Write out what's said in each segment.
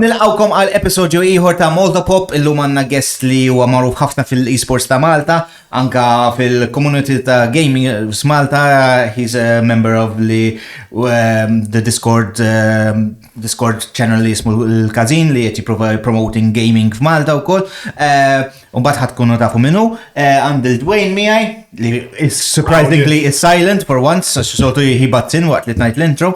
Nilqawkom għal episodju ieħor ta' Malta Pop, illum għandna guest li huwa magħruf ħafna fil-esports ta' Malta, anka fil-community ta' gaming Malta. He's a member of the Discord channel li jismu l-Kazin li qed promoting gaming f'Malta wkoll. Mbagħad ħadkunu tafu minnu. Għandi l-Dwayne miegħi li is surprisingly is silent for once, sotu jibattin waqt li tnajt l-intro.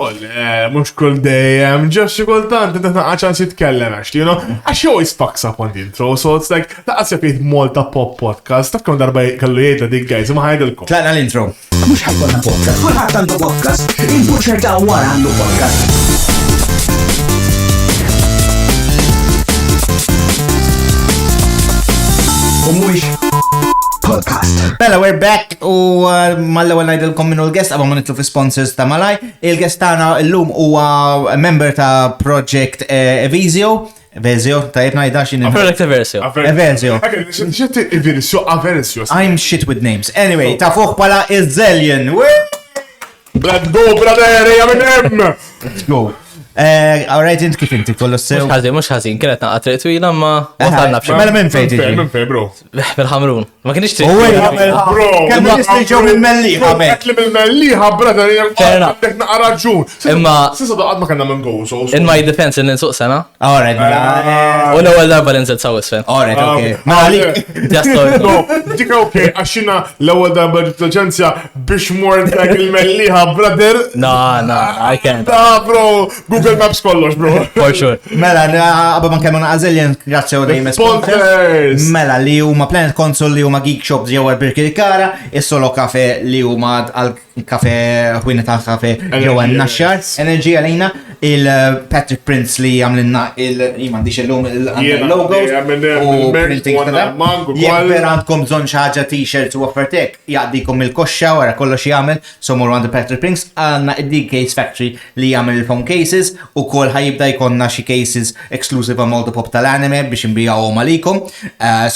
Mux kull dejjem, ġeff xi kultant inti ċans jitkellem għax, għax he always fucks up on the intro, so it's like laqas jafit Malta Pop podcast, taf kemm darba kellu jgħidla dik guys, ma ħajdilkom. Tlaqna l-intro. Mux ħajkonna podcast, kulħadd għandu podcast, il-butcher ta' wara għandu podcast. Mhux podcast. Bella, we're back u mal-ewwel ngħidilkom minnu l-guest qabel ma nitlu fi sponsors ta' malaj. Il-guest tagħna llum huwa member ta' Project Evisio, tajjeb ngħidha x'inhi. Project Evisio. Evisio. I'm shit with names. Anyway, ta' fuq bħala Zellion. Let's go, brother, jgħamil Let's go. Alright, int kif inti kollu sew? Mux ħazin, kienet naqqa triq twila ma wasalna b'xi. Mela minn fejn tiġi? Minn fej, bro. Bil-ħamrun. Ma kienx triq. Bro. Kemm nistriġew mill-melliħa mek. Ekli mill-melliħa, brother, għandek naqqa raġun. Imma- Sisa daqqa ma kanna minn gow, so. In my defense, n-insuq sena. Alright, U l-ewel darba l-inżel saw isfen. alright, okay. Mela li. Just Dika okej, għaxina l-ewel darba ġit-l-ġenzja biex mor dak il-melliħa, brother. No, I can't. Da, bro, Google Maps kollox, bro. For sure. Mela, għabba man kemmu Zellion, grazzi u dejjem Sponsors. Mela, li huma Planet Console, li huma Geek Shops ġewwa Birkirkara, is-Solo Caffe li huma għal-kafe, ħwina tal-kafe ġewwa n-Naxxar, Energy għalina, il-Patrick Prince li għamlinna il-mandix il-lum il-logo u printing ta' jekk per għandkom bżonn xi ħaġa t-shirt u offertek, jaqdikom il-koxxa wara kollox jagħmel, so morru għand Patrick Prince għandna id-Dig Case Factory li jagħmel il-phone cases u kol ħajibda jkollna xi cases exclusive għal Malta Pop tal-anime biex inbijawhom għalikom.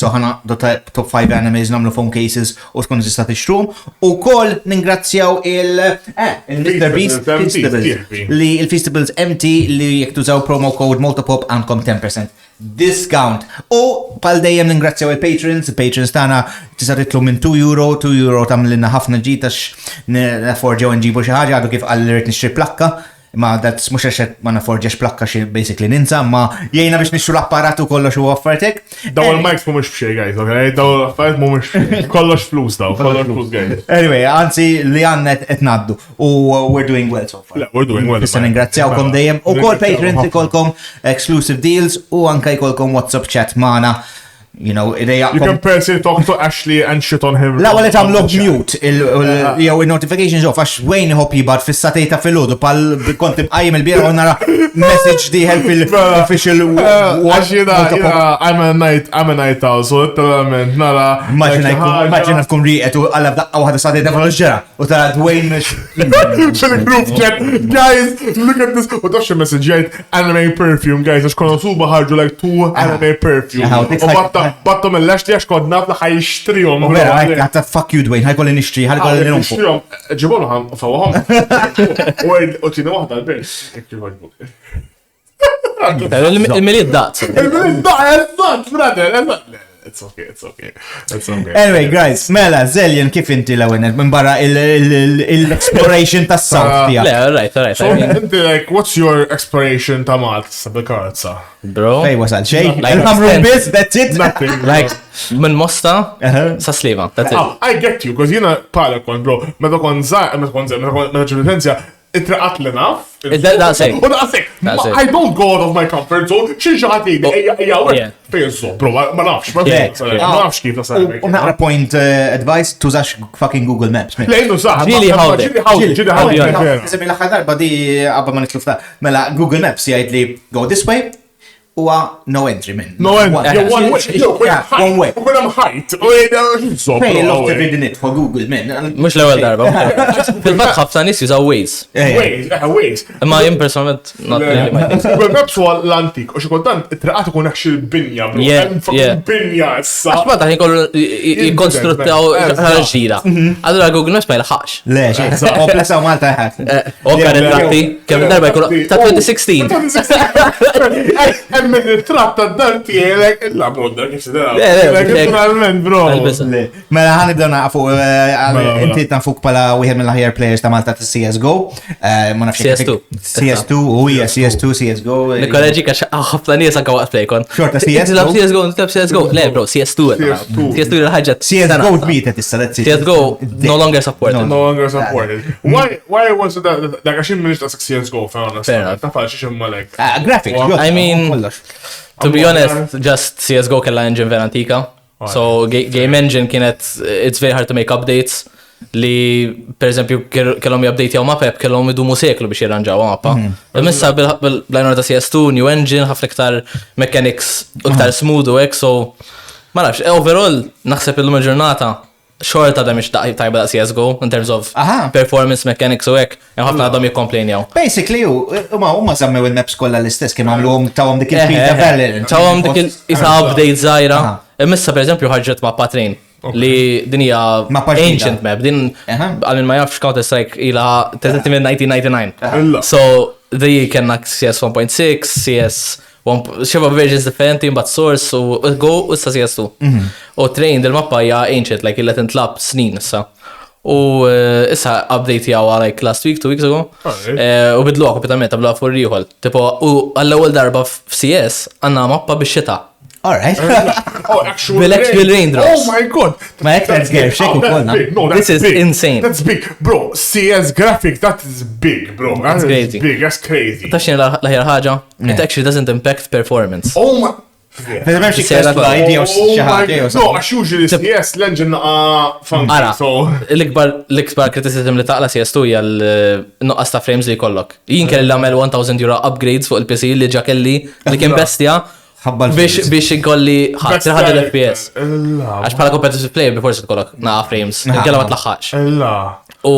So ħana top 5 animes nagħmlu phone cases u tkun tista' tixtruhom. U kol ningrazzjaw il-Mr. Beast Feastables li il-Feastables MT li jekk tużaw promo code Malta Pop għandkom 10% discount. U pal dejjem ningrazzjaw il-patrons tagħna tista' titlu minn €2, €2 tagħmilna ħafna ġitax naforġew nġibu xi ħaġa għadu kif qal irid nixtri plakka. Ma that's mux għaxet ma naforġex plakka xie basically ninsa, ma jgħina biex nixxu l-apparatu kollox u offertek. Daw il-mics mumiex bxie, guys, ok? Daw l-affarijiet mumiex kollox flus daw, kollox flus, guys. Anyway, anzi li għanna etnaddu u we're doing well so far. Yeah, we're doing well. Nista ningrazzjawkom dejjem u kol patrons ikolkom exclusive deals u anka ikolkom WhatsApp chat maħna. You know, You can personally talk to Ashley and shit on him. La għalet għamlu mute jew il-notifications off għax Wayne hop jibad fis-satejta fil-ħodu pal kontim għajjem il-bira u nara message diħel fil-official I'm a night owl, so literalment nara Maġina tkun riqet u għalla b'daqqa waħda satejta fil-ġera u tara Dwayne fil-group chat, guys, look at this. U tafx il-message jgħid anime perfume, guys, għax konu suba ħarġu like 2 anime perfume. Battom il-lex li għax kod naf li ħajxtrijom. Vera, għatta fuck you Dwayne, ħajkolli nixtri, ħajkolli nixtri. Ġibonu ħam, fawahom. U tina wahda l-bejs. Il-miliet daqt. Il-miliet daqt, brother. It's okay. Anyway, guys, mela, Zellion, kif inti l-għawenet minn barra il-exploration ta' South tija? Le, alright. So, inti, like, what's your exploration ta' Malta, bil-karza? Bro. Fej wasal, xej? Like- Il-ħamru biz, that's it? Nothing. Like, minn Mosta sa Sliva. That's it. I get you, because jina pala kon, bro, meta kon ġurnitenzja, it-raqat l-naf. That's it. U daqsek, I don't go out of my comfort zone, xieġaħati, Yeah. fejzu, bro, ma nafx, ma nafx kif ta' U naqra point advice, tużax fucking Google Maps. Lejnu saħ, Ġili ħawdek. ġili ħawdek. Għazem il-ħadar darba di għabba ma nitluf ta' mela Google Maps jgħid li go this way u no entry minn. No, one way. One way. U kunem ħajt. Pay a lot to read it for Google minn. Mux l-ewel darba. Fil-fat ħafna nis jużaw Waze. Waze. Imma jim personalment not really my thing. Google Maps huwa l-antik, u xikultant it-traqat ikun neħx il-binja, bro. Binja, issa. Għax ma taħni kollu jikonstruttaw ħarġira. Għadra Google Maps ma jlaħħax. Le, u plesa u Malta ħat. Okka ritratti, kemm darba jkollu ta' 2016. Emmen il-tratt tad-dar tiegħek illa brodda kif sidera. Naturalment, bro. Mela ħanibdew naqfu inti nafuk pala wieħed mill-aħjar players ta' Malta CS:GO. Ma nafx CS2. CS2, u hija CS2, CS:GO. Nikkoreġi għax ħafna nies anke waqt plejkon. Xorta CS2. Tilab CS:GO, tilab CS:GO. Le, bro, CS2. CS2 l-ħaġa. CS:GO tbietet issa, let's see. CS:GO no longer supported. No longer supported. Why was it that għaxin minix ta' CS:GO fa'na? Fair enough. Ta' falx ximma like. Graphics, I mean, to be honest, just CS:GO kella engine vera antika. So game engine kienet, it's very hard to make updates. Li, per eżempju, kellhom jupdatejaw mappa, kellhom idumu seklu biex jirranġaw mappa. Missa bil-lajnuna ta' CS2, new engine, ħafna iktar mechanics, iktar smooth u hekk, so ma nafx, overall, naħseb illum il-ġurnata, xorta da miex tajba da CS:GO in terms of performance mechanics u hekk, ħafna għadhom jikkomplejnjaw. Basically, huma żammew il-maps kollha l-istess, kienu għamluhom tawhom dik il-pita Zellion. Tawhom dik il-isa update żgħira. Imissa per eżempju ħarġet ma' Patrion li din hija ancient map, din għal ma jafx Counter-Strike ila teżetti minn 1999. So, di kena CS 1.6, CS xeba versions differenti, but source u Go u issa CS2. U train dil-mappa hija ancient, like illa tintlab s-snin issa. U issa update jawa like last week, 2 weeks ago. U bidluha kompletament, bidluha fuq riħol. Tipo, u għall-ewwel darba f'CS għandna mappa bix-xita. Alright. Oh, actually. Bil-actual raindrops. Oh my god. Ma jek that's game, xek u kolna. This is insane. That's big. Bro, CS graphics, that is big, bro. That's crazy. Big, that's crazy. Taxin l-ħjar ħaġa, it actually doesn't impact performance. Oh my... Fil-memx idea u xaħat. No, għax usually CS l-engine funky, so... L-ikbar criticism li taqla CS2 hija l-nuqqas ta' frames li jkollok. Jien kelli l-għamel €1,000 upgrades fuq il-PC li ġa kelli li kien bestja biex inkolli ħadd 300 FPS. Għax bħala competitive player before se tkollok naqa frames, kella ma tlaħħax. U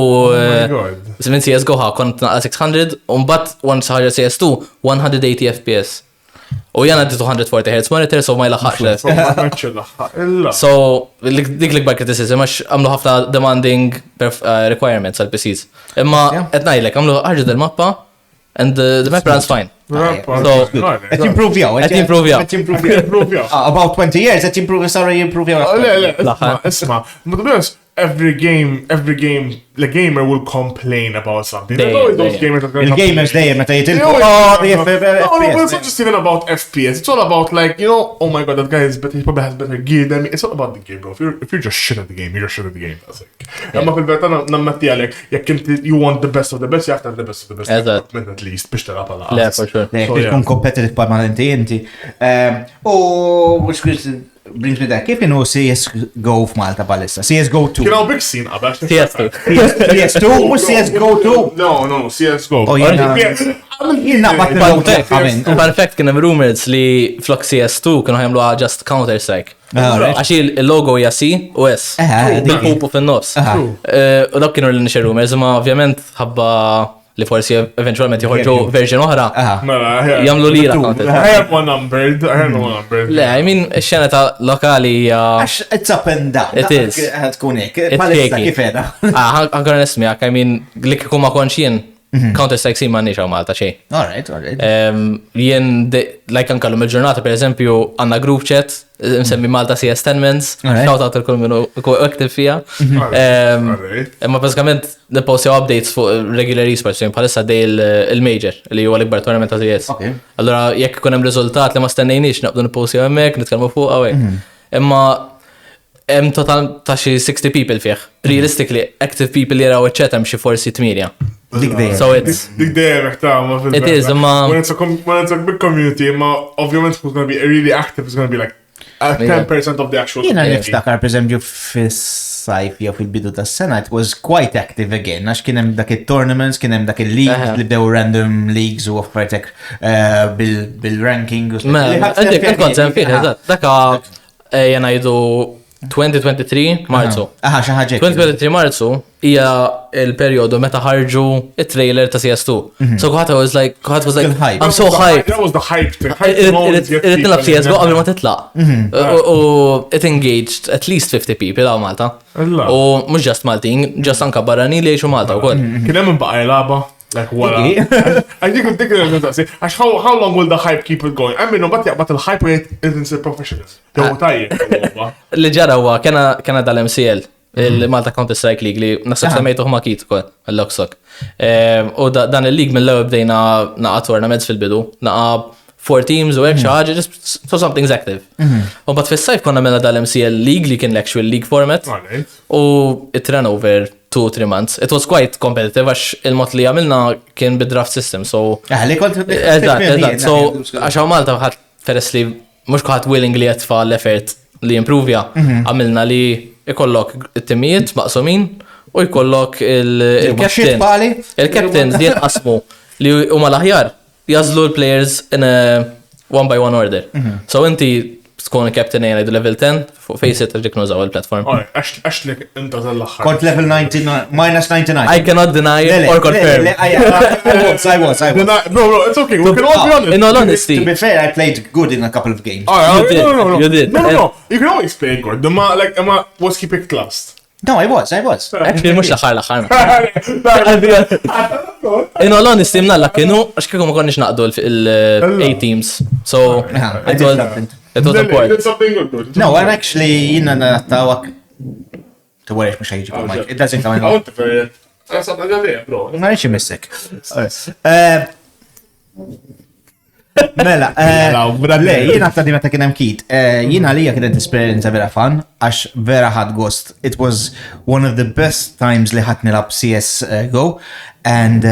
minn CS:GO kont naqa 600 u mbagħad once ħaġa CS2 180 FPS. U jana għaddi 240 Hz monitor, so ma jlaħħax. So, dik l-ikbar criticism, għax għamlu ħafna demanding requirements għal-PCs. Imma, etnajlek, għamlu ħarġu del-mappa, and the map runs fine. So, et improve jaw. About 20 years, et improve, sorry, improve jaw. Isma, but to be honest, every game, the gamer will complain about something. There's always those gamers that Il-gamers dejjem meta jitilku. No, it's not just even about FPS. It's all about like, you know, oh my god, that guy is better, he probably has better gear than me. It's all about the game, bro. If you're just shit at the game, you're just shit at the game. That's like. Amma fil-verta nammetti għalek, jekk inti you want the best of the best, you have to have the best of the best. At least, biex tara pala. Le, for sure. Tkun competitive permanenti inti. Brings me that. Kif kienu CS:GO f'Malta palissa? CS:GO 2. Kienu big scene qabel. CS2. CS2 u CS:GO 2? No, CS:GO. Fun fact, kien hemm rumors li flok CS2 kienu ħajmlu just Counter-Strike. Għax il-logo hija C u S. Bil-pupu fin-nofs. U dak kienu l-nixer rumors, ma ovvjament ħabba li forsi eventualment jħorġu version oħra, jamlu li la Counter. I have one number. Le, I mean, xena ta' lokali It's up and down. It is. Tkun hekk. Palissa kif edha. Ankora nismiak, I mean, li kikum ma konxien, Counter-Strike si ma nixaw Malta xej. Alright. Jien, like ankallum il-ġurnata, per eżempju, għanna group chat, msemmi Malta CS 10 Mens, shout out il-kull minnu aktiv fija. Ma bazzikament nipostjaw updates fuq regular esports, bħalissa dej il-major, li huwa l-ikbar tournament ta' CS. Allora, jekk ikun hemm riżultat li ma stennejniex, naqbdu nipostjaw hemmhekk, nitkellmu fuq hawnhekk. Imma hemm total ta' xi 60 people fih. Realistically, active people li jaraw iċ-chat hemm xi forsi 8. So it's... Dik dejjem ma fil-verta. It is, imma... When it's a big community, obviously who's going to be really active is going to be like 10% of the actual Jena niftakar, per eżempju, fis-sajf jew fil-bidu tas-sena, it was quite active again, għax kien hemm dak il-tournaments, kien hemm dak il-leagues li bdew random leagues u offertek bil-ranking. Għed konsem fih, daka jena jidu 2023 Marzu. 2023 Marzu hija il-periodu meta ħarġu it-trailer ta' CS2. So Kuħat was like, I'm so hyped. That was the hype thing. Irrid nilab CS:GO qabel ma titlaq. U it engaged at least 50 people għaw Malta. U mhux just Maltin, just anka barrani li jgħixu Malta wkoll. Kien hemm imbaqgħa laba. Like, wara. I think how long will the hype keep it going? I mean, but il-hype rate isn't professionals. Jow tajjeb. Li ġara huwa kena dal-MCL, il-Malta Counter-Strike League li nasib semmejtuh ma' kit kol, l-Loksok. U dan il-league mill-ewwel bdejna naqa' tournaments fil-bidu, naqa' 4 teams u hekk xi ħaġa, just so something's active. U bat fis-sajf konna mela dal-MCL League li kien l-actual league format. U it ran over 2-3 months. It was quite competitive għax il-mod li għamilna kien bid-draft system, so... Li kont... So, għax Malta ħat feress li mux kħat willingly jatfa l-effort li improvja, għamilna li ikollok it-timijiet maqsumin u jkollok il-captain. Il-captains li jitqasmu li huma l-aħjar jazlu l-players in a one-by-one order. So inti tkun captain għajna level 10, fuq face it ġik nużaw il-platform. Għax li inta tal-axħar. Kont level 99, minus 99. I cannot deny it or confirm. I was. Bro, it's okay, we can all be honest. In all honesty. To be fair, I played good in a couple of games. You did. No, you can always play good. Emma was keeping class. No, I was. Actually, mux l-axar. In all honesty, mnalla kienu, għax kienu ma konniex naqdu il-8 teams. So, it was important. No, I'm actually jina nattawak. To where mux ħajġi for Mike. It doesn't come in. Ma nixi missek. Mela, le, jina għafta di meta kienem kid. Jina li kienet esperienza vera fun, għax vera ħad gost. It was one of the best times li ħat nilab CSGO and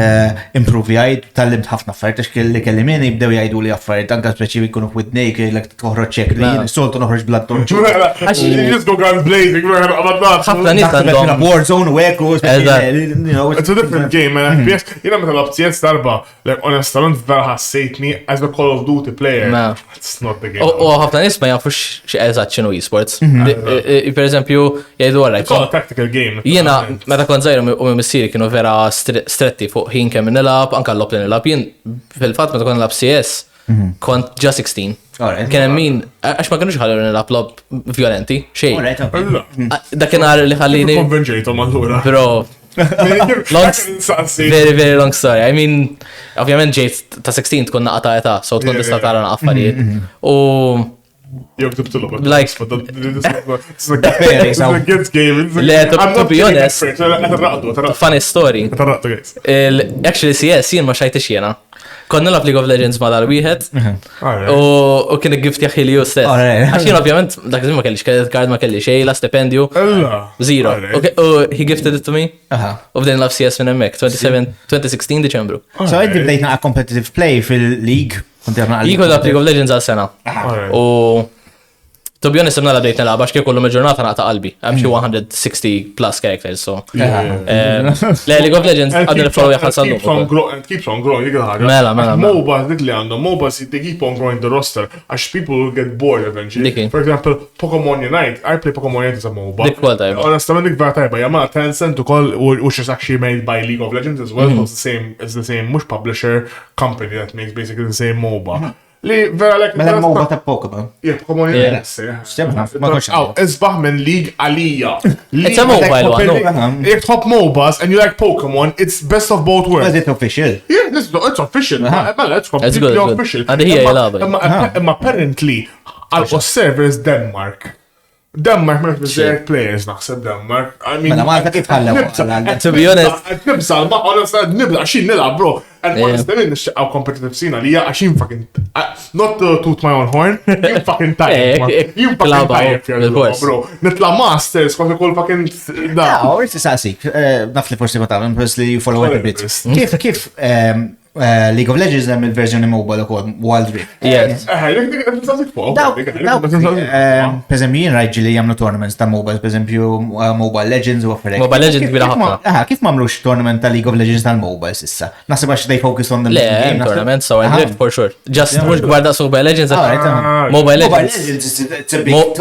improvijajt, tal-limt ħafna affarijiet, għax kelli minni jibdew jgħidu li affarijiet, anka speċi jkunu f'widnejk, l-għak toħroġ ċek li soltu noħroġ blood torch. You just go gun blazing, ħafna nit għandhom. Warzone u eku, it's a different game, man. Jina meta l-ab CS darba, onestament vera ħassejtni as a Call of Duty player. It's not the game. U ħafna nis ma jafux xieqeżat ċinu esports. Per eżempju, jgħidu għarra. It's all a tactical game. Jena, meta kon zaħir u missiri kienu vera stretti fuq ħin kemm nilab, anka l-lob li nilab. Jien fil-fat meta kon nilab CS, kont ġa 16. Kien min, għax ma kienux ħallu nilab lob violenti, xej. Dakinhar li ħallini. Konvenġejtom allura. Bro, very, very long story. I mean, ovvjament ġejt ta' 16 tkun naqta eta, so tkun tista' tara affarijiet. U Jok tibtulu, like, it's a kids game. to be honest, funny story. Actually, CS, jien ma xajtix jena. Konna nilab League of Legends ma dal-wieħed u kien gift jaħi li ju stess. Għaxin ovvjament, dak ma kellix credit card, ma kelli xej, la stipendju, zero. U he gifted it to me. U bdejn laf CS minn emmek, 2016 Deċembru. So għeddi bdejna competitive play fil-league. League of Legends għal-sena. U to be honest, imna la bdejt nilab, għax kollu meġurnata naqta qalbi. Għam xie 160 plus characters, so. League of Legends għadni l-flow jaxħal sallu. And keeps on growing, dik ħagħa. Mela. MOBAs, dik li għandhom, MOBAs, they keep on growing the roster, għax people will get bored eventually. For example, Pokemon Unite, I play Pokemon Unite as a MOBA. Dik kwa tajba. Honestament, dik vera tajba, jamma Tencent u koll, which is actually made by League of Legends as well, it's the same, mux publisher, company that makes basically the same MOBA. Li vera like Mela MOBA ta' Pokemon. Pokemon Isbaħ minn League għalija. It's a mobile one. If top MOBAs and you like Pokemon, it's best of both worlds. Is it official? Yeah, it's official. Mela, it's completely official. Għaddi hija jilaba. Imma apparently, għal-server is Denmark. Denmark ma f-bizzejt players naħseb Denmark. Mela Malta kif ħallew. To be honest. Nibsa, ma honestly, nibda għaxin nilab, bro. And honestly, nixċaqaw competitive scene għalija għaxin fucking, not to toot my own horn, you fucking tired, you fucking tired, bro. Nitla masters, kwa kol fucking, da. Orsi saqsik, naf li forsi ma tagħmel, because li you follow it a bit. Kif League of Legends hemm il-verżjoni mobile ukoll Wild Rift. Yes. Pereżempju jien rajġi li jagħmlu tournaments ta' mobile, pereżempju Mobile Legends u affarijiet. Mobile Legends kbira ħafna. Kif m'għamlux tournament ta' League of Legends tal-mobile issa? Naħseb għax they focus on the game. Tournament, so Wild Rift for sure. Just mhux gwarda Mobile Legends.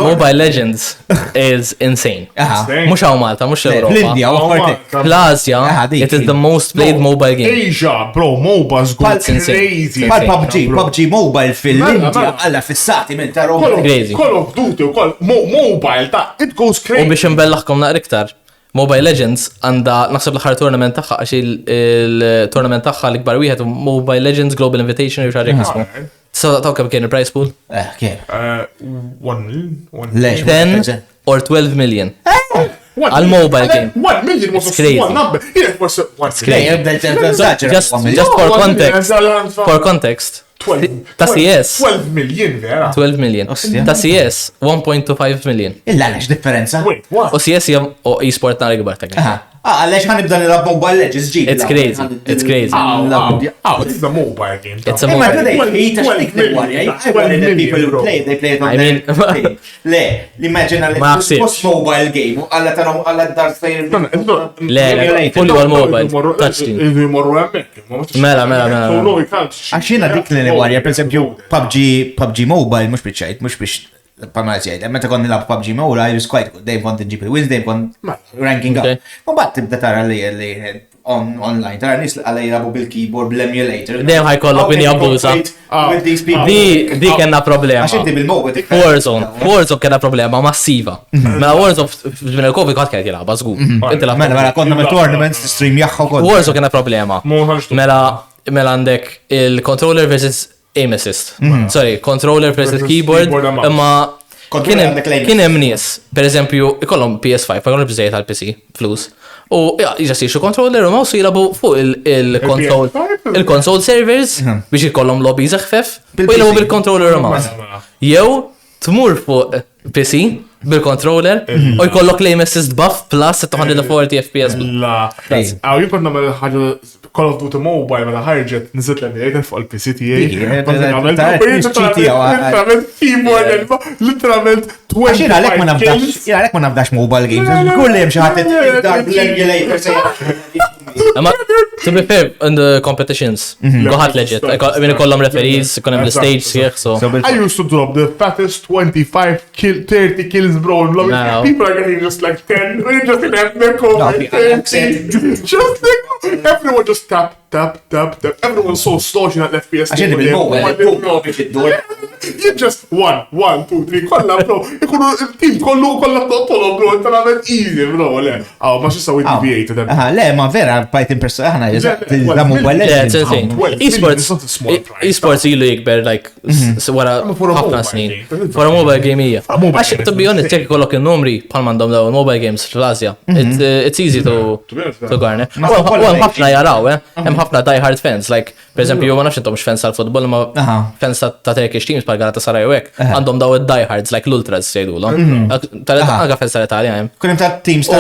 Mobile Legends is insane. Mhux hawn Malta, mhux Ewropa. Fl-Asja, it is the most played mobile game. Asia, bro, MOBAs go crazy. Pal PUBG Mobile fil-India, għalla fissati minn ta' roba. Call of Duty u koll, Mobile ta' it goes crazy. U biex imbellaħkom naqra iktar. Mobile Legends għandha naħseb l-aħħar tournament tagħha għax il-tournament tagħha l-ikbar wieħed Mobile Legends Global Invitation jew xi ħaġa. Tista' taw kemm kien il-prize pool? Kien. 1 million? 10 or 12 million. Għal-mobile game. 1 million was one number. Yeah, it was 1 Just for context. Ta' CS. 12 million vera. 12 million. Ta' CS 1.25 million. Illa għax differenza. Wait, what? U CS hija e-sport nar ikbar ta' Għallex ħanibda nilab Mobile Legends ġi. It's crazy. It's crazy. This is a mobile game. It's a Hey, mobile man, I wanted the people who play, they play it on I mean- their... Le, imagine Ma għallex post-mobile game, għalla tanom għalla Darth Vader. Le, fully all mobile. Touchscreen. Mela. Għaxina dik li warja, per esempio, PUBG Mobile, mux bieċajt, mux biex palmarzi għajt, meta kon nilab PUBG Mobile, I was quite good, dejjem kont nġib il-wins, dejjem kont ranking up. Ma bat tibda tara li online, tara nis għalli jilabu bil-keyboard, bil-emulator. Dejjem ħajkollok min jabbuża. With these people. Di kena problema. Għax inti bil-mobile. Warzone kena problema massiva. Mela Warzone f'ġmien il-Covid kħat kienet jilaba, żgur. Inti lab. Mela konna me tournaments, stream jaxħu kont. Warzone kena problema. Mela għandek il-controller versus aim assist. Sorry, controller versus keyboard. Imma kien hemm nies, per eżempju, ikollhom PS5, ikollhom bżejjed għal-PC, flus. U jġastiexu controller u mouse jilabu fuq il-console servers biex ikollhom lobbies ħfef u jilabu bil-controller u mouse. Jew tmur fuq PC bil-controller u jkollok aim assist buff plus 740 FPS. La, għaw jien kont namel ħagġa Call of Duty Mobile mela ħarġet nżid l-emulator fuq il-PC tiegħi. Literalment 25 għalek ma nafdax mobile games. Kull jem xaħat l-emulator. Amma, to be fair, in the competitions, goħat legit. Min ikollhom referees, ikollhom the-stage sieħ, so. I used to drop the fattest 25 30 kills, bro. People are getting just like 10. We just have their COVID. Just like, everyone just tap. Everyone's so slow in that FPS. Għaxin bil-mobile, You just 1, 2, 3, kolla, bro. Il-team kollu kolla t-tolom, bro. It's easy, bro. Ma xissa we deviated. Le, ma vera, bajt impressjona, la mobile. E-sports ilu jikber, like, wara ħafna snin. For a mobile game hija. Għax, to be honest, jekk kollok il-numri, bħal mandom daw mobile games fl-Asja. It's easy to garner. Ħafna jaraw, hemm ħafna die-hard fans, like, per eżempju, ma nafx intom fans tal-futbol, ma fans ta' Turkish teams pal Galatasaray u hekk, għandhom daw id-die-hards, like l-ultras sejduhom. Anka fans tal-Italja hemm. Kunem ta' teams U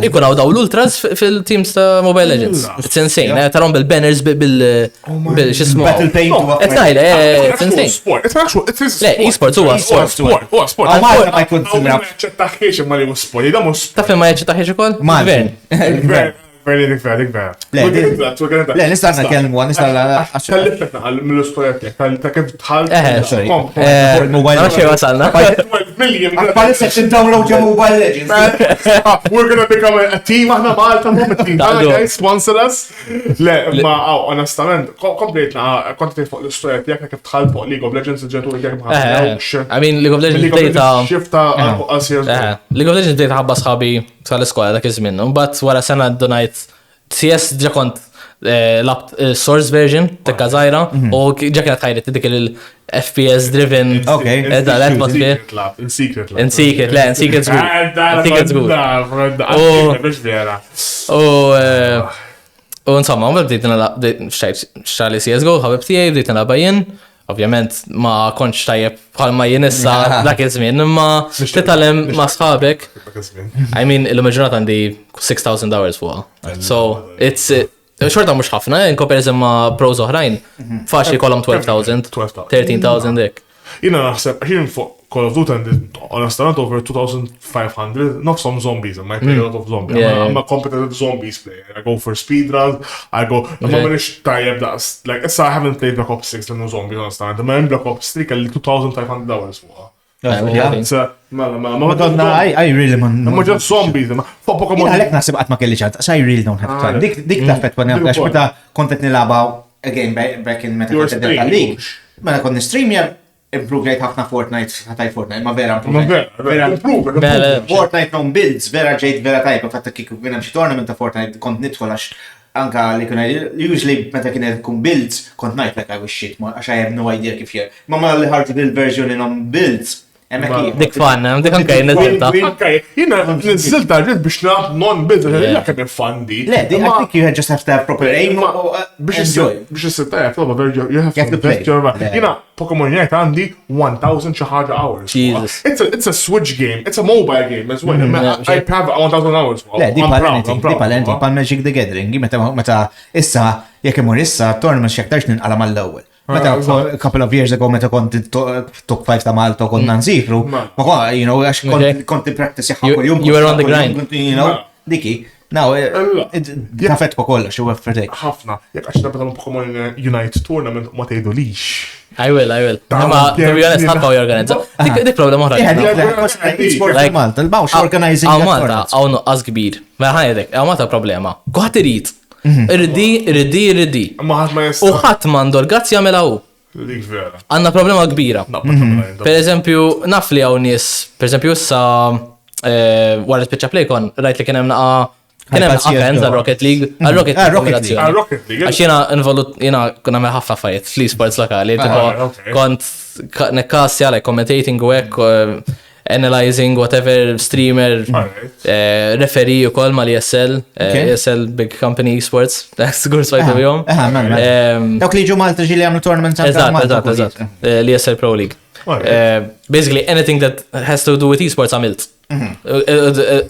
ikun daw l-ultras fil-teams ta' Mobile Legends. It's insane, tarom bil-banners bil-xismu. Battle Paint. It's insane. Le, e-sports huwa sport. Ma jkun simra. Taf li ma jċettaħiex ukoll? Gvern. Le, nistarna kelmu, nistarna. Tal-liftek naqal mill-isport ta' kif tħal. Sorry. Ma xej wasalna. 12 million. Għal section download your Mobile Legends. We're gonna become a team, aħna Malta, mom a team. Guys, sponsor us. Le, ma, onestament, komplejtna, konti fuq l-istoria tijak kif tħal fuq League of Legends, il-ġentur jek mħafna. I mean, League of Legends data. Xifta għal-CSGO. League of Legends data ħabba sħabi tal-iskola dak iż-żmien. But wara sena donajt CS ġa kont labt source version tekka żgħira u ġa kienet ħajret dik il-FPS driven l-atmosphere. In secret. In secret żgur. U insomma, bdejt xtaqli CSGO, ħabib tiegħi, bdejt nilagħba jien. Ovvjament ma kontx tajjeb bħalma jien issa dak iż-żmien, imma titgħallem ma' sħabek. I mean, il-ġurnata għandi 6,000 hours fuqha. So, it's xorta mhux ħafna, in comparison ma' pros oħrajn, faċli kollhom 12,000, 13,000 dik. Jina naħseb, ħin fuq Call of Duty, honestament, over 2,500, not some zombies, I play a lot of zombies. I'm a competitive zombies player. I go for speedruns, I go, I'm tajjeb daqs, like, I haven't played Black Ops 6 no zombies, honestament. The man Black Ops 3 kelli 2,500 hours fuqha. Madonna, I really man. Ma ġad zombies, ma fuq Pokemon. Għalek naħseb qatt ma kelli ċart, I really don't have time. Dik tafet kwa nafdax, meta kontet nilaba, again, back in meta kontet tal-lig. Mela kon streamja, improvejt ħafna Fortnite, ma vera Vera. Fortnite non builds, vera ġejt vera tajba, fatta kiku kien hemm xi tournament ta' Fortnite kont nidħol għax anka li kuna usually meta kien kun builds kont ngħid like I was shit, għax I have no idea kif jgħid. Ma li ħarġu bil-verżjoni non builds. Dik fan, dik anke jinnizilta. Jina nizzilta ġiet biex naf non-builds, għax kien fandi. Le, I think you just have to have proper aim biex s-sirta jgħaf, you have to invest your mind. Jina Pokemon Unite għandi 1000 xi ħaġa hours. Jesus. It's a Switch game, it's a mobile game as well. I have 1000 hours. Le, di palenti, pal Magic the Gathering, meta issa, jekk imur issa, tournament xektarx ninqala mal-ewwel. Meta a couple of years ago, meta kont top 5 ta' Malta kont nanżifru, ma kwa, għax kont practice jaħħa jum. You were on the grind. Diki, now, kafet pa kollox, u għaffertek. ħafna, jekk għax nabata Pokemon Unite tournament ma tgħidu lix. I will. Ma, to be honest, ħalpa jorganizza. Dik problema oħra. L-esports Malta, l-bawx organizing. Għaw Malta, għaw nuqqas kbir. Ma ħajdek, għaw Malta problema. Kuħat irid. Irdi. U ħadd m'għandu l-grazzi jagħmilha hu. Dik vera. Għandna problema kbira. Per eżempju, naf li hawn nies, per eżempju issa wara l-spiċċa plejkon, rajt li kien hemm fans għal Rocket League, għal Rocket League. Għax jiena kun nagħmel ħafna affarijiet fl-esports lokali, tipo kont nekkassja like commentating u hekk, analyzing whatever streamer, referee u kol ma li ESL big company esports, that's good swajtu bjom. Dawk li ġu Malta ġili għamlu tournaments Eżatt, li ESL Pro League. Basically anything that has to do with esports għamilt.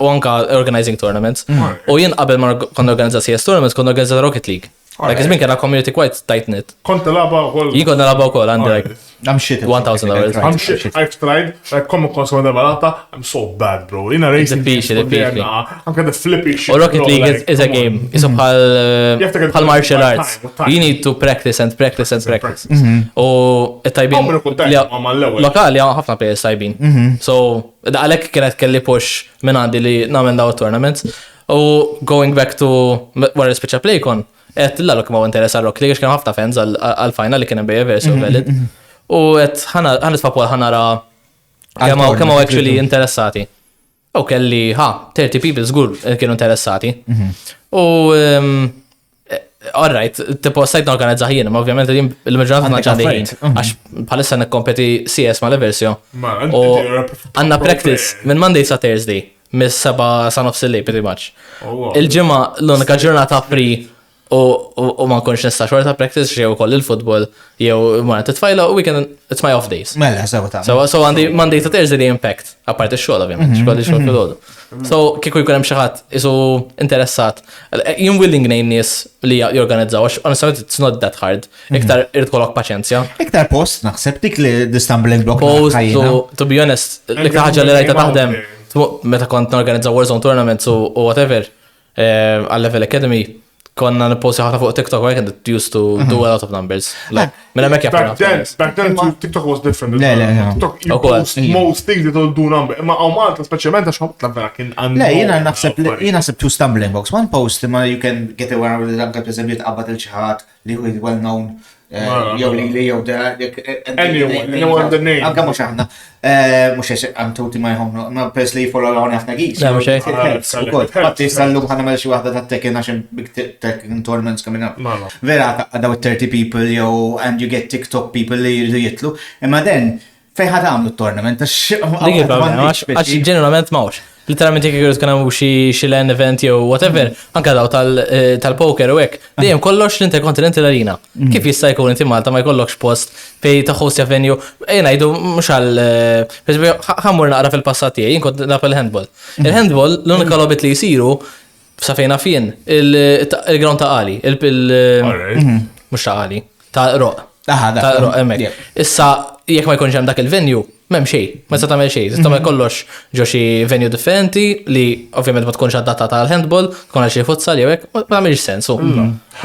U anka organizing tournaments. U jien qabel ma kon organizza CS tournaments, kon organizza Rocket League. Like, it's been kena community quite tight-knit. Kont nilaba wkoll. Jien kont nilaba wkoll, għandi like I'm shit. 1000 hours. I'm shit. I've tried. Like, come across one Malta, I'm so bad, bro. In a racing diffiċli. I'm kind of flippy shit. Or Rocket League is a game. It's bħal martial arts. You need to practice and practice and practice. U tajbin lokali għan ħafna players tajbin. So, għalek kienet kelli push minn għandi li namen daw tournaments. U going back to wara special play-kon, l-għallu kima interessa Rocket League, kien ħafna fans għal-final li kien bejja versu valid. U ħanet fapol ħanara kema actually interessati. U kelli 30 people zgur kienu interessati. U all right, tipo sajt organizza ħjien, ma ovvjament il-maġġoranza naċċandi ħin. Għax bħalissa nekkompeti CS ma l-versio. U għanna practice minn Monday sa Thursday, mis-7 sa nofs il-lej pretty much. Il-ġimma l-unika ġurnata free u ma nkunx nista' xorta practice jew ukoll il-futbol jew ma titfajla u weekend it's my off days. Mela, sewa So għandi Monday to Thursday the impact, apart ix-xogħol ovvjament, xogħol fil-ħodu. So kieku jkun hemm xi ħadd isu interessat. Jien willing ngħin nies li jorganizzaw għax honestament it's not that hard. Iktar irid kollok paċenzja. Iktar post naħseb dik li the-stumbling block. Post to be honest, l-iktar ħaġa li rajta taħdem meta kont norganizzaw Warzone tournaments u whatever għal-Level Academy. Konna niposti ħafna fuq TikTok, I can used to do a lot of numbers. Like, back then TikTok was different. TikTok you post most things that don't do number. Ma Malta speċjalment għax ħobta vera kien għandu. Le, jiena naħseb two stumbling blocks. One post ma you can get aware with it, anke pereżempju tqabbad il-ċaħat li hu well known. Jew li jew da anyone the name. Anke mhux aħna. Mhux għax I'm totally my home. Ma pers li follow għawni ħafna gis. Għatti sallum ħana xi waħda ta' tekken għax big tekken tournaments coming up. Vera għadaw 30 people jew and you get TikTok people li jridu jitlu. Imma den fejn ħad għamlu t-tournament għax ġeneralment mawx. Literalment jekk jgħu kana xi LAN event jew whatever, anke daw tal-poker u hekk, dejjem kollox l-Intercontinental Arena. Kif jista' jkun inti Malta ma jkollokx post fej ta' hostja venue, ngħidu mhux għal ħammur naqra fil-passat tiegħi, jien kont nagħmel handball. Il-handball l-unika logħbiet li jsiru sa fejna fien il-ground ta' qali, mhux ta' qali, ta' roq. Ta' roq hemmhekk. Issa jekk ma jkunx hemm dak il-venue, m'hemm xejn, ma tista' tagħmel xejn. Tista' tagħmel kollox ġo xi venue differenti li ovvjament ma tkunx adattata għal handball, tkun għal xi futsal jew hekk, ma tagħmilx sens. U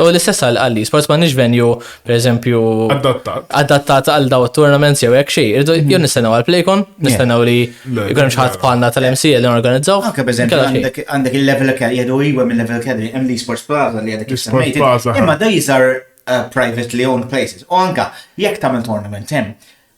l-istess għall-esports m'għandniex venue pereżempju adattat għal daw it-tournaments jew hekk xejn. Jew nistennew għal Playcon, nistennew li jkun hemm xi ħadd bħalna tal-MCL li organizzaw. Anke pereżempju għandek il-level jgħidu huwa mill-level academy hemm l-esports plaza li għadek jissemmejt. Imma these are privately owned places. U anke jekk tagħmel tournament hemm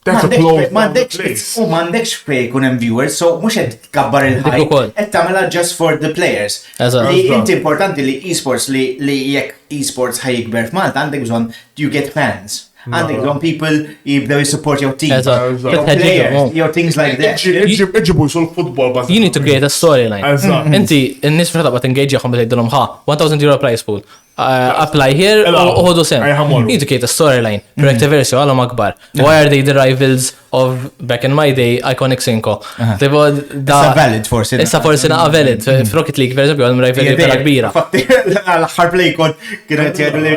That's a close down the place. U m'għandekx fej kun hemm viewers, so mhux qed tkabbar il-hype, qed tagħmilha just for the players. Li inti importanti li esports li jekk esports ħajikber f'Malta għandek bżonn you get fans. Għandek bżonn people jibdew jisupport your team, your players, your things like that. Iġibu jisul football. You need to create a storyline. Inti, n-nis fil taqba t-engage jaħom bil-ħajdilom €1,000 prize pool. Apply here u ħodu sem. You need to create a storyline. Project għalhom akbar. Why are they the rivals of back in my day iconic Cinco? Issa valid forsi. Issa forsi naqa valid. F'Rocket League per esempio għalhom rivali vera kbira. L-aħħar play kienet jgħidu li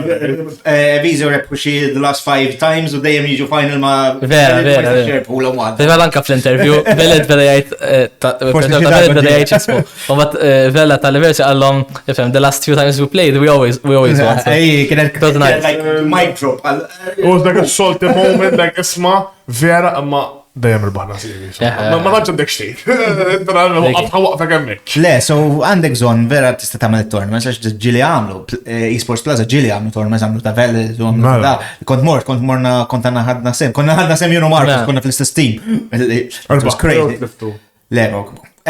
Vizo rebħu xi the last 5 times u dejjem jiġu final ma' Vera. Vela anka fl-interview, Veled vela jgħid xismu. U bat Vela tal-versi għallhom, the last few times we played, we always won. Kienet mic drop. It was like a salty moment, like isma vera imma dejjem irbaħna series. Ma tantx għandek xejn. Waqfa hemmhekk. Le, so għandek bżonn vera tista' tagħmel it-tournaments għax ġieli għamlu eSports Plaza ġieli għamlu tournaments għamlu ta' Veli kont morna ħadna sem. Konna ħadna sem jienu Marcus, konna fl-istess team. It was crazy. Le,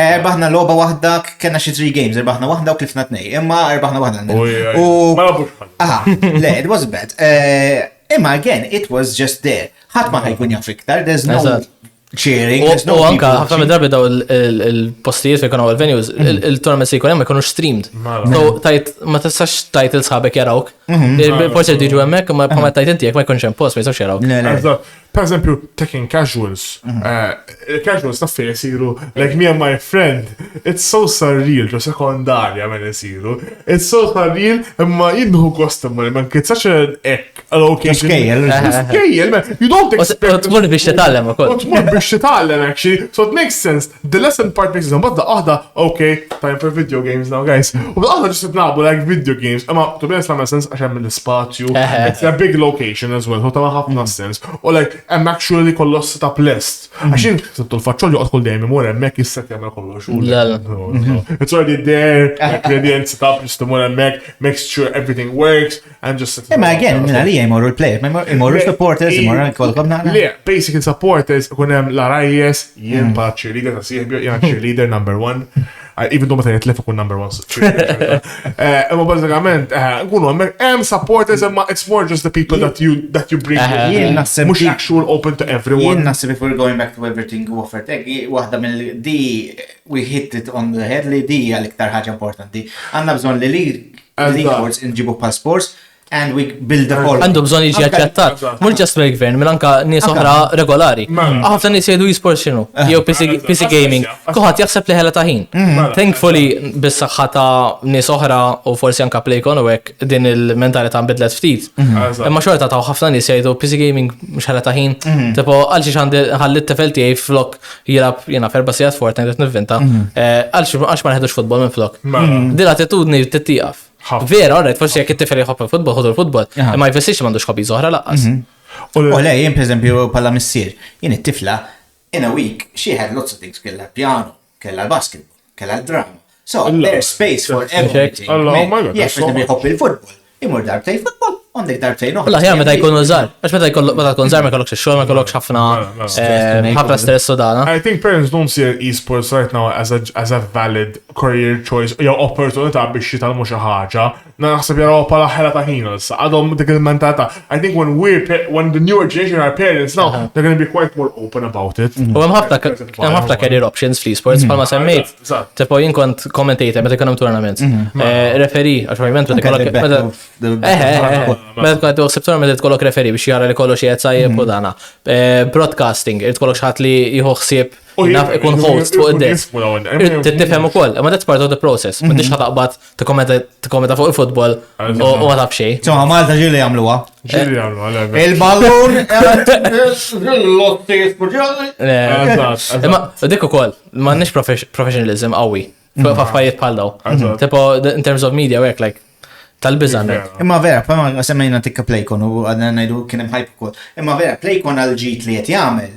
Erbaħna loba wahda, kena xi 3 games, erbaħna wahda u klifna 2, imma erbaħna wahda. Le, it was bad. Imma again, it was just there. Ħadd ma ħajkun jaf iktar, there's no cheering, there's no people. U anka ħafna mid-darbi daw il-postijiet fejn kunu għal-venues, il-tournaments li jkun hemm ma jkunux streamed. So tajt ma tistax tajt il-sħabek jarawk. Il-porter diġu hemmhekk, ma bħalma tajt inti jekk ma jkunx hemm post ma jistgħux jarawk. Per esempio, taking casuals. Casuals naffi jisiru, like me and my friend, it's so surreal, ġo sekondarja men jisiru. It's so surreal, imma jidnuħu customer, man kien such an location. Skejjel, man, you don't expect. Tmur biex titgħallem ukoll. Tmur biex titgħallem, actually. So it makes sense. The lesson part makes sense. But the other, okay, time for video games now, guys. U the other just nabu like video games. Imma, to be honest, ma sense għax hemm l-ispazju. It's a big location as well, so ta' ħafna sense. U like, I'm actually kollox set up list. Għaxin, settu l-facċol joqgħod kull dejjem imur hemmhekk jisset jagħmel kollox. It's already there, ingredients set up, just imur hemmhekk, make sure everything works and just set it up. Imma again, minna li jmorru l-players, imorru supporters, imorru kolkom naqra. Le, basically supporters kun hemm l-Arajjes, jien pa cheerleader ta' sieħbi, jien cheerleader number 1. Even though ma tajt lef kun number 1. Imma bażikament, nkunu hemm supporters, imma it's more just the people that you bring in. Mhux actual open to everyone. Jien naħseb if we're going back to everything you offered, waħda mill-di we hit it on the head li di għal-iktar ħaġa importanti. Għandna bżonn li l-esports inġibu pa sports and we build the whole. Għandu bżonn jiġi aċċettat. Mhux just mill-gvern, mill-anka nies oħra regolari. Ħafna nies jgħidu esports x'inhu, jew PC gaming. Kulħadd jaħseb li ħela ta' ħin. Thankfully bis-saħħa ta' nies oħra u forsi anke Playcon u hekk din il-mentalità nbidlet ftit. Imma xorta ta' ħafna nies jgħidu PC gaming mhux ħela ta' ħin. Tipo għal xi ħallit tifel tiegħi flok jilab jiena ferba' sigħat Fortnite qed nivvinta. Għax ma neħdux futbol minn flok. Din l-attitudni tittieqaf. Vera, alright, forsi jekk it-tifel jħobb il-futbol, ħodu l-futbol, imma jfessirx m'għandux hobbies oħra laqqas. U le, jien per eżempju bħala missier, jien it-tifla in a week she had lots of things, kella piano, kella basketball, kella drama. So there's space for everything. Jekk per eżempju jħobb il-futbol, imur darbtej futbol, għandek darbtej noħra. Ħja meta jkunu żgħar, għax meta tkun żgħar ma jkollokx ix-xogħol, ma jkollokx ħafna stress u dana. I think parents don't see esports right now as a valid career choice jew opportunità biex jitalmu xi ħaġa. Naħseb jaraw bħala ħela ta' ħin issa. Għadhom dik il-mentalità. I think when the newer generation are parents now, they're going to be quite more open about it. U hemm ħafna career options fl-esports bħalma semmejt. Tipo jien kont commentator meta jkun hemm tournaments. Referee, għax ovvjament meta kont uħsib tournament tkollok referee biex jara li kollox qiegħed sajjeb u dana. Broadcasting, irid tkollok xi ħadd li jieħu ħsieb ikun host fuq id-desk. Tifhem ukoll, imma that's part of the process. M'intix ħataqbad tikkommenta fuq il-futbol u ma taf xejn. Insomma, Malta ġieli jagħmluha. Il-ballun l-lotti sporġjali. Imma dik ukoll m'għandniex professionalism qawwi f'affarijiet bħal daw. Tipo in terms of media work like tal-biżan. Imma vera, bħalma semmejna tikka Playcon u għadna ngħidu kien hemm hype ukoll. Imma vera, Playcon għal-ġid li qed jagħmel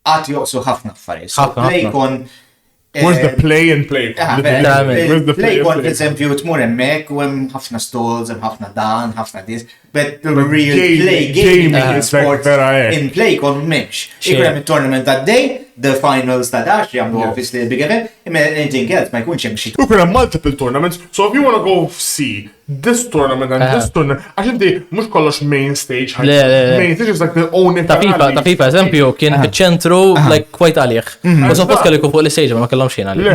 għad joqsu ħafna affarijiet. Playcon Where's the play and play? Where's the play Play for eżempju tmur hemmhekk u hemm ħafna stalls, hemm ħafna dan, ħafna dis, but the real play gaming sport in play kon m'hemmx. Ikun hemm it-tournament għaddej, the finals ta' dax jagħmlu obviously the big event, imma anything else ma jkunx hemm xi. We could have multiple tournaments, so if you want to go see this tournament and this tournament, għax inti mhux kollox main stage. Main stage is like the own Ta' FIFA, eżempju, kien fiċ-ċentru like quite għalih. U suppost kellu jkun fuq l-istage ma kellhomx jien għalih.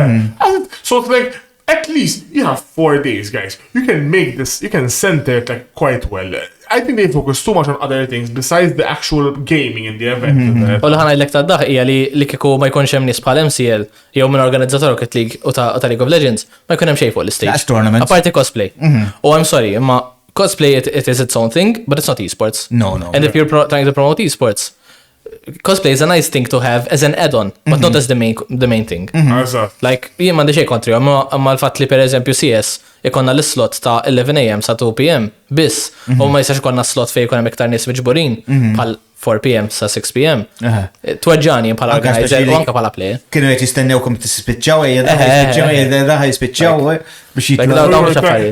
So it's like, at least you have 4 days, guys. You can make this, you can center it like quite well. I think they focus too much on other things besides the actual gaming in the event. U l-ħana l-ek ta' daħ hija li kieku ma jkunx hemm nies bħal MCL jew minn organizzator Rocket League u ta' League of Legends ma jkun hemm xejn fuq l-istage. That's tournaments. Apparti cosplay. Oh, I'm sorry, imma cosplay it is its own thing, but it's not esports. No. And if you're trying to promote esports, cosplay is a nice thing to have as an add-on, but not as the main thing. Like, jien m'għandi xejn kontri, imma l-fatt li pereżempju CS ikonna l-slot ta' 11 AM sa 2 PM biss, u ma jistax ikonna slot fejn ikun hemm iktar nies miġburin bħal 4 PM sa 6 PM. Tweġġani bħala organizer u anke bħala player. Kienu qed jistennewkom tispiċċaw daħ jispiċċaw biex jitlu.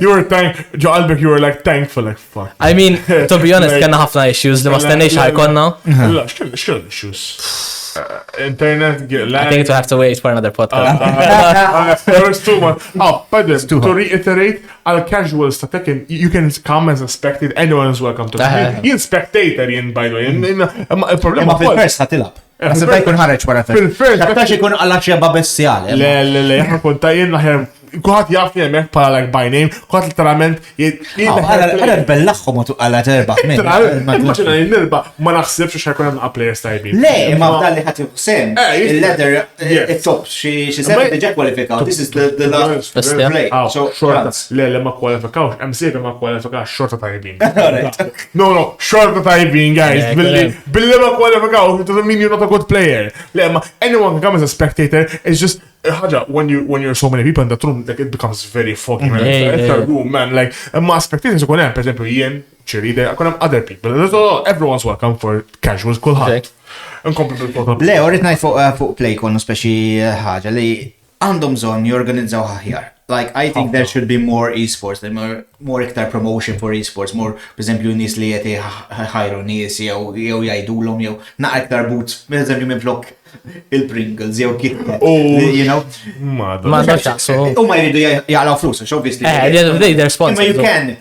You were ġo qalbek you were like thankful like fuck. I mean, to be honest, kellna ħafna issues li ma stennejx ħajkonna. La, x'kienu issues? Internet, I think to have to wait for another podcast. There was too much. Oh, by the way, to reiterate, al casuals ta' Tekken, you can come as a spectator. Anyone is welcome to come. Jien spectator jien, by the way. Il-problema fil-first ħatilab. Għasibta jkun ħareġ wara fil-first. Taċ jkun għallaċja babessjali. Le, jħan konta jien naħjem. Kuħat jaf jemmek pala like by name, kuħat literalment Għara bellaħħom u tuqqala terbaħ minn. Immaġina nirba ma naħsibx xajkun għamna players tajbin. Le, ma f'dalli ħat juqsem. Il-leather, it-top, xie seven diġa kwalifikaw. This is the last play. So, le, ma kwalifikaw, MCB ma kwalifikaw, xorta tajbin. No, xorta tajbin, guys. Billi ma kwalifikaw, it doesn't mean you're not a good player. Le, ma anyone can come as a spectator, it's just ħaġa, when you're so many people in that room, like it becomes very foggy, man. It's a room, man. Like, ma spectators ukun hemm, per esempio, jien, cheerleader, ukun hemm other people. Everyone's welcome for casuals, kulħadd. Nkompli bil-protocol. Le, orrit ngħid fuq PlayCon speċi ħaġa li għandhom bżonn jorganizzaw aħjar. Like, I think there should be more esports, more iktar promotion for esports, more, per esempio, nis li jeti ħajru nis, jew jajdulom, jew naqra iktar boots, per esempio, minn flok il-Pringles, jew KitKat, you know? Ma daċċaqsu. U ma jridu jgħalaw flus, obviously. They're sponsored. Imma you can,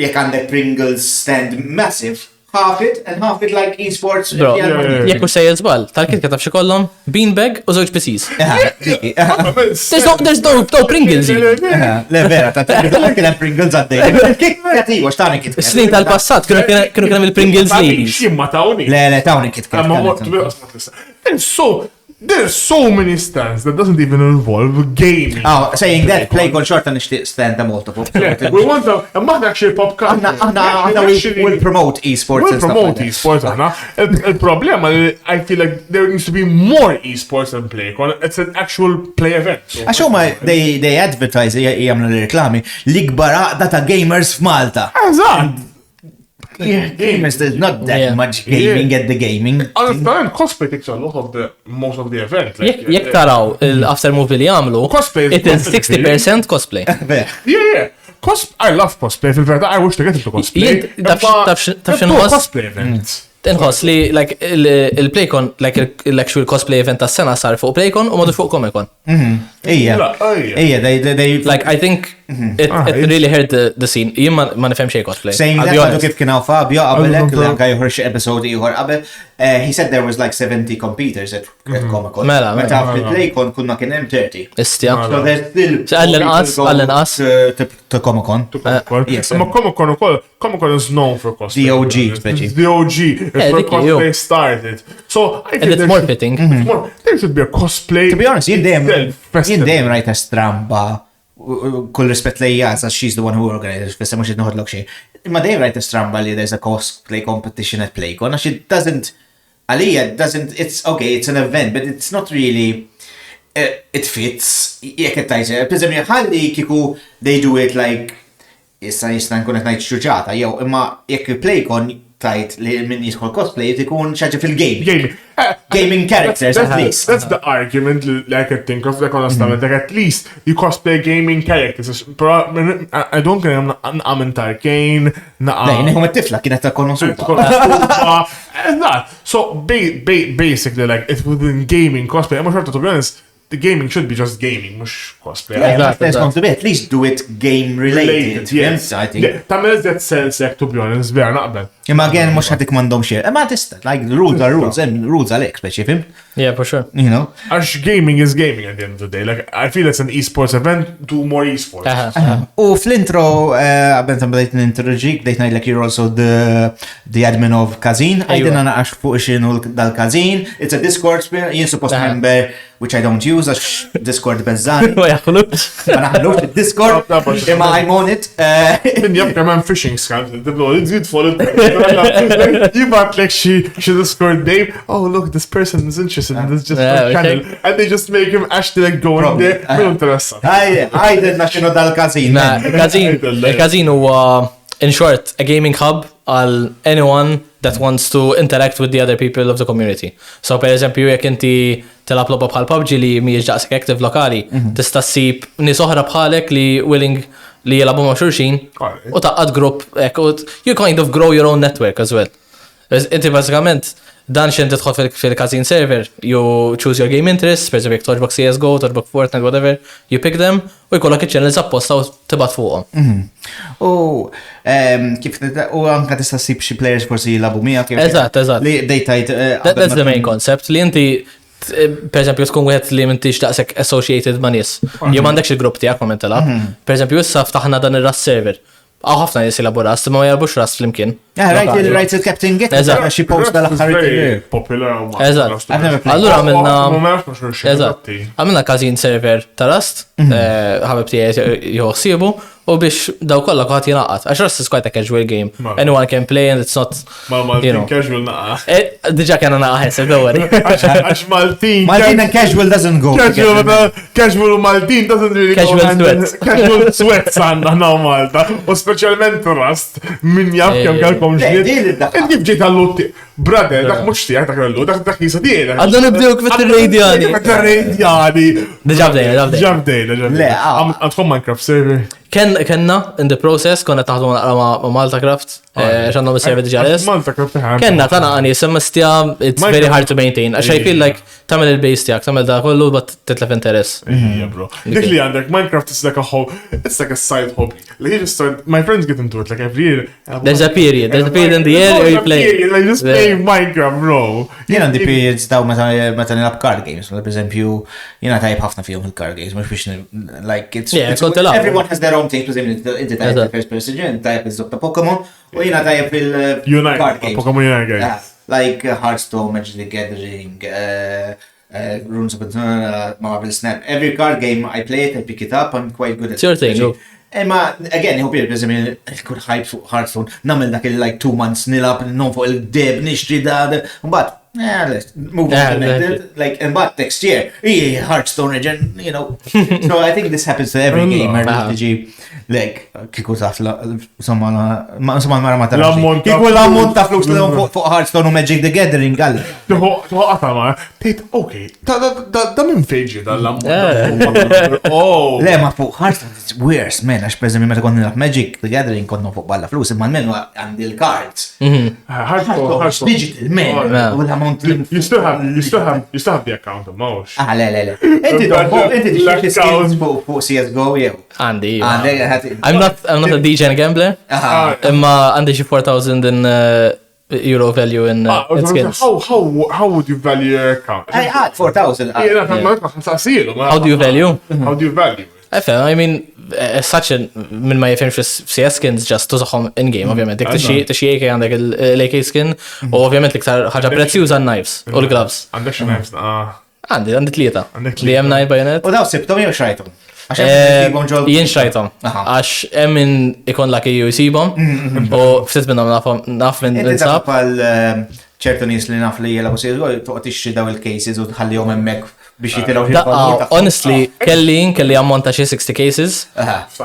jek għandek Pringles stand massive, half it like esports. Bro, jekk u sejjel żball, tal-KitKat taf xi kollhom beanbag u żewġ PCs. There's no Pringles. Le vera, kien hemm Pringles għaddej. KitKat iwa x'tani KitKat. Snin tal-passat kienu kien hemm il-Pringles ladies. Ximma tawni. Le tawni KitKat. There's so many stands that doesn't even involve gaming. Oh, saying that, PlayCon xorta nixtieq stand ta' Malta fuq. We want to, maħna actually popcorn. Aħna will promote esports. We'll promote esports, aħna. Il-problema, I feel like there needs to be more esports than PlayCon. It's an actual play event. Għaxuma, they advertise, jgħamlu l-reklami, l-ikbar għaqda ta' gamers f'Malta. Eżatt. Gamers, there's not that much gaming at the gaming. Understand, cosplay takes a lot of most of the event. Jekk taraw il-after movie li għamlu, it is 60% cosplay. Yeah. I love cosplay. Fil-verda, I wish to get into cosplay. Taf xinu cosplay events. Inħoss li il-PlayCon, l-actual cosplay event tas sena sar fuq PlayCon u madu fuq Comic-Con. Ija, like I think it really hurt the scene. Jien ma nifhem xejn cosplay. Saying that, għadu kif kien Fabio qabelek, li anka jħor xi episodi ieħor qabel, he said there was like 70 competitors at Comic-Con. Mela. Meta fil-PlayCon kunna kien hemm 30. Istja. So there's still għall-inqas to Comic-Con. Yes. Ma Comic-Con is known for cosplay. The OG, especially. The OG. It's where cosplay started. So I think it's more fitting. There should be a cosplay. To be honest, jien dejjem rajta stramba, kull rispett li jgħaz, she's the one who organizes, fissa mux jitnuħodlok xie. Imma dejjem rajta stramba li there's a cosplay competition at PlayCon, għax it doesn't, it's okay, it's an event, but it's not really, it fits, jek it-tajse. Per esempio, ħalli kiku they do it like, jista nkun qed ngħid xġuġata, jew imma jekk PlayCon tajt li min jidħol cosplay ikun xaġa fil-game. Gaming. Gaming characters, at least. That's the argument that I could think of, like, honestament, like, at least you cosplay gaming characters. But I don't think I'm in Tarkane. Lejn, iħum it-tifla kienet ta' konosuba. So, basically, like, it's within gaming cosplay. I'm sure, to be honest, the gaming should be just gaming, mhux cosplay. There's going to be at least do it game related. Yes, I think. Tamil that sense, like, to be honest, vera naqbel. Imma again, mux ħatik mandom xie. Imma tista, like, rules are rules, and rules are like, speċi, fim? Yeah, for sure. You know? Ash gaming is gaming at the end of the day. Like, I feel it's an esports event, do more esports. U fl-intro, għabben tam bdejt n-interroġik, bdejt najdlek you're also the admin of Kazin. Għajdina naqax fuq xinu dal-Kazin. It's a Discord, jien suppost member, which I don't use, għax Discord bezzani. Ma jaħlu. Ma naħlux il-Discord, imma I'm on it. Min jabka man phishing scam, it's beautiful. Jibat like she Discord name, oh look, this person is interested in this just channel, and they just make him actually like go in there. Min interessa. Għajdina xinu dal-Kazin. Il-Kazin huwa, in short, a gaming hub għal anyone that wants to interact with the other people of the community. So, per eżempju, jekk inti tilab logħba bħal PUBG li mhijiex daqshekk active lokali, tista' ssib nies oħra bħalek li willing li jilagħbu ma' xulxin u taqqad grupp you kind of grow your own network as well. Inti bażikament dan xejn tidħol fil-Kazin server, you choose your game interests, per eżempju jekk toġbok CS:GO, toġbok Fortnite, whatever, you pick them u jkollok iċ-channels apposta u tibgħat fuqhom. U anka tista' ssib xi players forsi jilagħbu miegħek. Eżatt. Li dejtajt. That's the main concept li inti per eżempju tkun wieħed li m'intix daqshekk associated ma' nies. Jew m'għandekx il-grupp tiegħek ma' tilab. Per eżempju issa ftaħna dan ir-Rust server. ħafna nies jilabu Rust, ma jarbux Rust flimkien. Right, il-Captain Jekk. Xi post dal-aħħar. Popular. Eżatt. Allura għamilna Kazin server ta' Rust, ħabib tiegħi joħsiebu u biex daw kollha kħat jinaqqat. Għax Rust is quite a casual game. Anyone can play and it's not, you know. Casual naqqa. Diġà kena naqqa ħeseb dawari. Għax Maltin. Maltin and casual doesn't go. Casual u Maltin doesn't really go. Casual sweats. Casual sweats għandna na Malta. U speċjalment Rust min jaf kemm kellkom ġlied. Inti ġejt għall-lutti. Brother, dak mhux tiegħek dak għallu, dak jisa tiegħek. Għaddu nibdewk fit-radjani. Fit-radjani. Diġà bdejna. Le, għandkom Minecraft server. Kenna in the process konna taħdu ma' Malta Craft, xannu bis-server diġà les. Malta Craft Kenna tana għani semmistja, it's very hard to maintain. Għax I feel like tamel il-base tiegħek, tamel da kollu, but titlef interess. Yeah, bro. Dik li għandek, Minecraft is like a hobby. It's like a side hobby. Like you just start, my friends get into it like every year. There's a period in the year where you play. Like just play Minecraft, bro. Jena di periods daw meta nilab card games, per eżempju, jena tajb ħafna fihom il-card games, mhux biex like everyone has their own thing, per eżempju, inti tajb il-first person, tajb il-żob ta' Pokemon, u jena tajb il-card games. Pokemon Unite games. Like Hearthstone, Magic the Gathering, Runes of Marvel Snap. Every card game I play it, I pick it up, I'm quite good at it. It's your thing, Emma, again, I hope you're busy. Kur hype fuq Hearthstone, namel dak like 2 months nilab, non fuq il-deb, nixtri da, but let's move on. Like, but next year, Hearthstone region, you know. So I think this happens to every gamer. Like, kiku taf, somma mara ma tara. Kiku l-ammont ta' flus fuq Hearthstone u Magic the Gathering, għal. Tuħu għatama, tejt, ok, da minn fejġi dal-ammont. Oh. Le, ma fuq Hearthstone, it's worse, man, għax preżemi meta konni Magic the Gathering konna fuq balla flus, imma l-menu għandi l-cards. Hearthstone. Digital, man. You still have the account of mhux. Le. Inti tixtieq skills fuq CS:GO jew. Għandi. I'm not a DJ and gambler. Imma għandi xi 4,000 in euro value in skins. How would you value your account? I had 4,000. How do you value? How do you value? I mean, such min ma jifimx CS skins just tużaħom in-game, ovvjament. Dik t-xie AK għandek l-AK skin, u ovvjament l-iktar ħagġa prezzjuż għan knives u l-gloves. Għandek xie knives? Għandi tlieta. Li jem knife bajonet. U daw sibtom jew xrajtom? Jien xrajtom. Għax emmin ikon laki ju jisibom, u ftit minnom naf minn l-insab. ċertu nies li naf li jela bosir, toqgħod tixtri daw il-cases u tħallihom hemmhekk biex jitilgħu honestly, kelli ammont ta' xi 60 cases.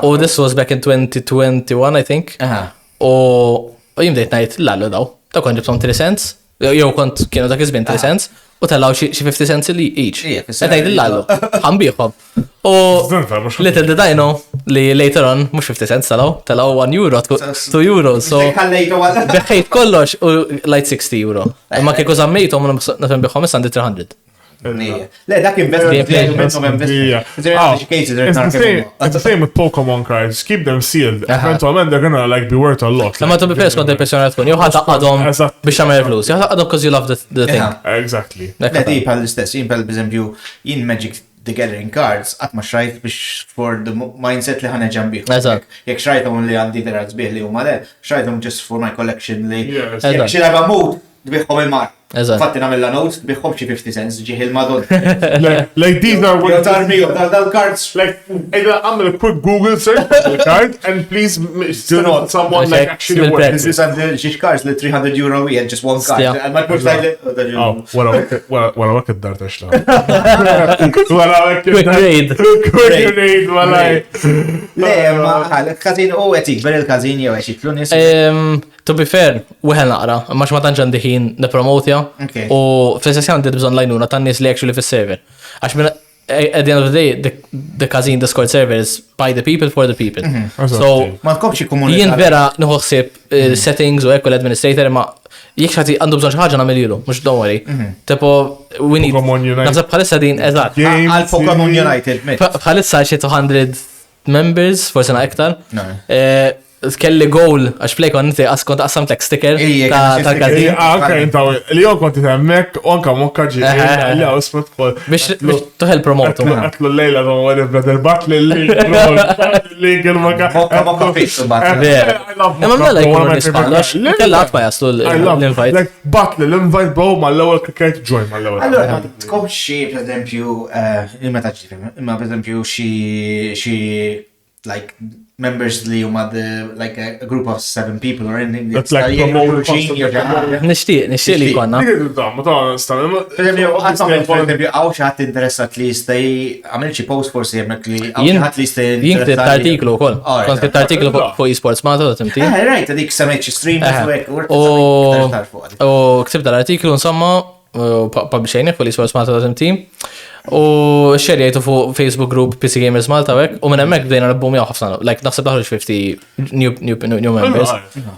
U this was back in 2021, I think. U jimdejt ngħid l-għallu daw. ta' kont ġibtom 3 cents, jew kont kienu dak iż-żmien 3 cents, u tellaw xi 50 cents li each. Qed ngħidillallu, ħanbieħhom. U little did I know li later on mhux 50 cents tellaw 1 euro, 2 euros, so beħħejt kollox u like 60 euro. Imma kieku żammejthom nafhem bihom issa għandi 300. Le, dak investment. It's the same with Pokemon cards. Keep them sealed. Eventually, they're gonna like be worth a lot. Imma to be fair skont il-persuna tkun, jew ħadd biex tagħmel flus, jew ħadd because you love the thing. Exactly. Le, di bħal l-istess, jien bħal b'eżempju, jien Magic the Gathering cards qatt ma xrajt biex for the mindset li ħaneġam bih. Jekk xrajthom li għandi deraks bih li huma le, xrajthom just for my collection li jekk xi lagħba mood tbieħhom il-mar. Fatti namilla notes, biħħom xi 50 cents ġieħ il-madon. Like these are what cards. Like, I'm gonna quick Google search the card and please do not someone like actually works. This is xi cards li 300 euro and just one card. And my first like wara wek id-dar taxla. Wara wek Quick raid. Quick raid, wala. Le, ma l-kazin u għetik, ver il-kazin jew għeċi tlunis. To be fair, weħel naqra, ma xma tanġan diħin nepromotja, u fl-sessjon għandid bżon lajnuna tan nies li actually fis-server. Għax minna, at the end of the day, the Kazin Discord server is by the people for the people. So, ma tkomx komunità. Jien vera nħossib settings u ekku l-administrator, ma jek xati għandu bżon xaħġa namililu, mux don't worry. Tipo, we need, nafsab bħalissa din, eżat. Għal Pokemon United, bħalissa xie 200 members, forse na ektar. Kelli goal, għax play kont kont qasamt like sticker tal-Kazin. Okay, intaw, li jom konti temmek, u anka mokka ġi, li għaw spot kol. Biex tuħel promotu. Għatlu l-lejla don għu għedib brother, bat li l-link il-mokka. Mokka fix, bat. Imma mela jkunu nispallax, kella għatma jaslu l-invite. Bat li l-invite bro ma l-ewel kikajt join ma l-ewel. Allora, tkom xie, per esempio, imma per esempio xie, like, members li huma like a group of 7 people or anything. That's like promotion. Nishtiq li konna. Għaw xaħat interessat li jistaj għamil xi post forsi jemmek li għaw xaħat li jistaj jien ktibt artiklu kol. Kont ktibt artiklu fuq e-sports Malta u timti. Right, għadik semmejt xi streamers u ktibt l-artiklu insomma publishejni fuq e-sports Malta u timti. U xerjajtu fuq Facebook group PC Gamers Malta wek, u minn hemmhekk bdejna nibbu miegħu ħafna, like naħseb daħlu 50 new members.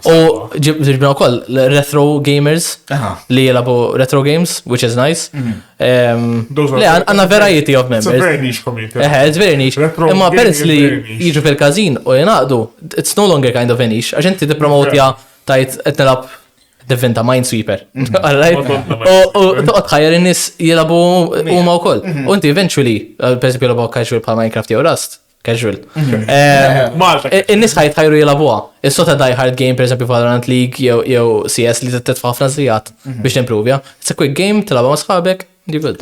U ġibna wkoll retro gamers li jilagħbu retro games, which is nice. Le għandna variety of members. It's a very niche community. It's very niche. Imma peress li jiġu fil-Kazin u jingħaqdu, it's no longer kind of a niche, għax inti tippromotja tajt qed nilgħab diventa Minesweeper. U toqgħod ħajjar in-nies jilagħbu huma wkoll. U inti eventually, per esempio jilagħbu casual bħal Minecraft jew Rust, casual. In-nies ħajru jilagħbuha. Is-sota die hard game per esempio Valorant League jew CS li titfa' ħafna żijat biex timprovja. It's a quick game, tilagħba ma' sħabek, you're good.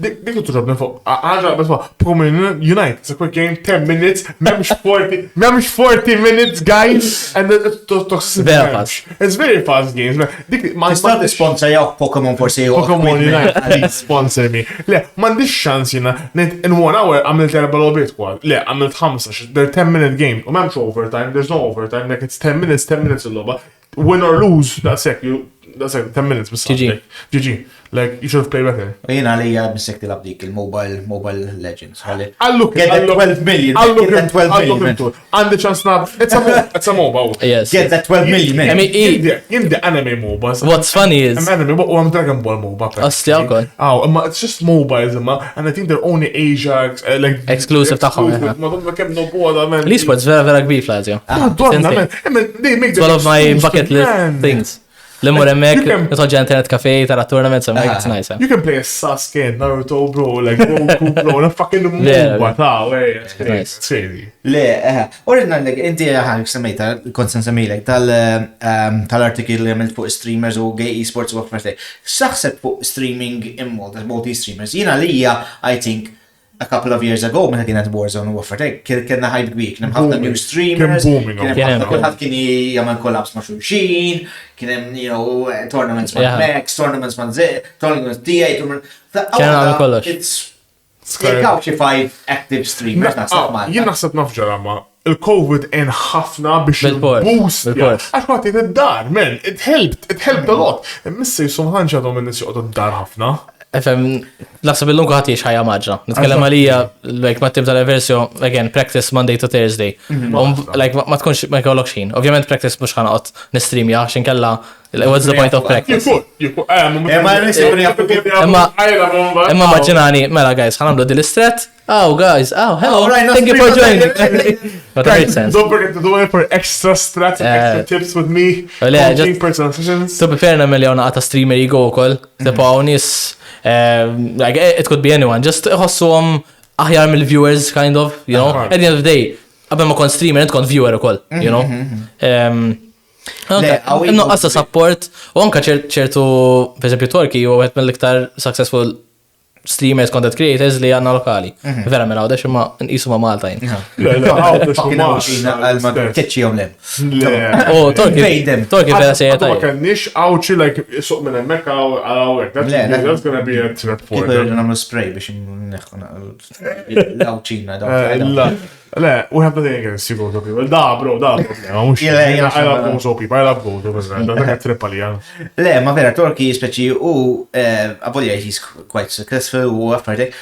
Dik tuġob nifo, għaġa bħasma, Pokemon Unite, it's a quick game, 10 minutes, memx 40 minutes, guys, and then it's very fast. It's very fast games. Tista' sponsor jaw Pokemon forsi. Pokemon Unite, sponsor me. Le, m'għandix xans jina, in 1 hour għamilt 4 logħbiet kwa. Le, għamilt 5, they're 10-minute game, u memx overtime, there's no overtime, like it's 10 minutes il-logħba. Win or lose, that's it, 10 minutes bis. GG. Like, you should have played better. Jina li bissek tilab dik il-Mobile Legends. Alluk, get that 12 million. Get that 12 million. And the chance now, it's a mobile. Yes. Get that 12 million. I mean, in the anime MOBAs. What's funny is... I'm anime, but I'm Dragon Ball MOBA. Ostja, okay. It's just mobiles, and I think they're only Asia, like... Exclusive taħħom. L-esports vera kbir fl-Azja. They make one of my bucket list things. L-immur emmek, nitħoġġa internet cafe, tara tournaments, emmek, it's nice. You can play a Sasuke, Naruto, bro, like Goku, bro, and a fucking MOBA, it's crazy. Le, Orridna, inti ħanik semmejta, konsen semmejlek, tal-artikil li għamilt fuq streamers u gay esports u għafmertej. Saħseb fuq streaming multi streamers. Jina lija, I think, a couple of years ago, meta kienet Warzone u għafmertej, kienna hype gwik, kienem ħafna new streamers, kienem ħafna kieni jgħaman kollaps ma' xulxin, kienem, tournaments ma' Max, tournaments ma' tournaments TA, kienem għamil kollox. Jekkaw xie 5 active streamers naħseb ma' jien naħseb nafġara ma' il-COVID en ħafna biex Bil-port, il-boost. bil-port. Għax għati id-dar, man, it helped a lot. Missi jisum ħanġadhom minn nis joqgħdu d-dar ħafna. FM, laħseb il-lum kuħat jiex ħajja maġra. Nitkellem għalija, like, ma tibda l-versio, again, practice Monday to Thursday. Like, ma tkunx, ma jkollok xin. Ovvijament practice mux ħanaqot nistreamja, xin kella, what's the point of practice? Imma maġġinani, mela guys, ħanamlu dil-istret. Oh guys, oh hello, thank you for joining. But that makes sense. Don't forget to do it for extra strats and extra tips with me. Coaching personal sessions. To be fair, namiljon għata streamer jigo kol. Tepo għonis, like, it could be anyone. Just ħossuhom aħjar mill-viewers, kind of, you know? At the end of the day, għabel ma kon streamer, int kon viewer ukoll, you know? Innu għasta support, u anka ċertu, per esempio, Torki, u għet mill-iktar successful streamers, content creators li għanna lokali. Vera mela, għadax imma nqisu ma Malta jinn. Teċi jom lem. Oh, Torki vera sejja Ma tajja. kannix għawċi, like, suq minn emmek għal-għawek. That's gonna be a threat for Kipu them. jirġu namlu spray biex l-għawċina. Le, we have nothing against you go-to people. Da, bro, da, problema. Mux, I love go-to people, I love go-to people. Da, da, trippa li, għan. Le, ma vera, Torki speċi u għavolja he's quite successful u għaffartek.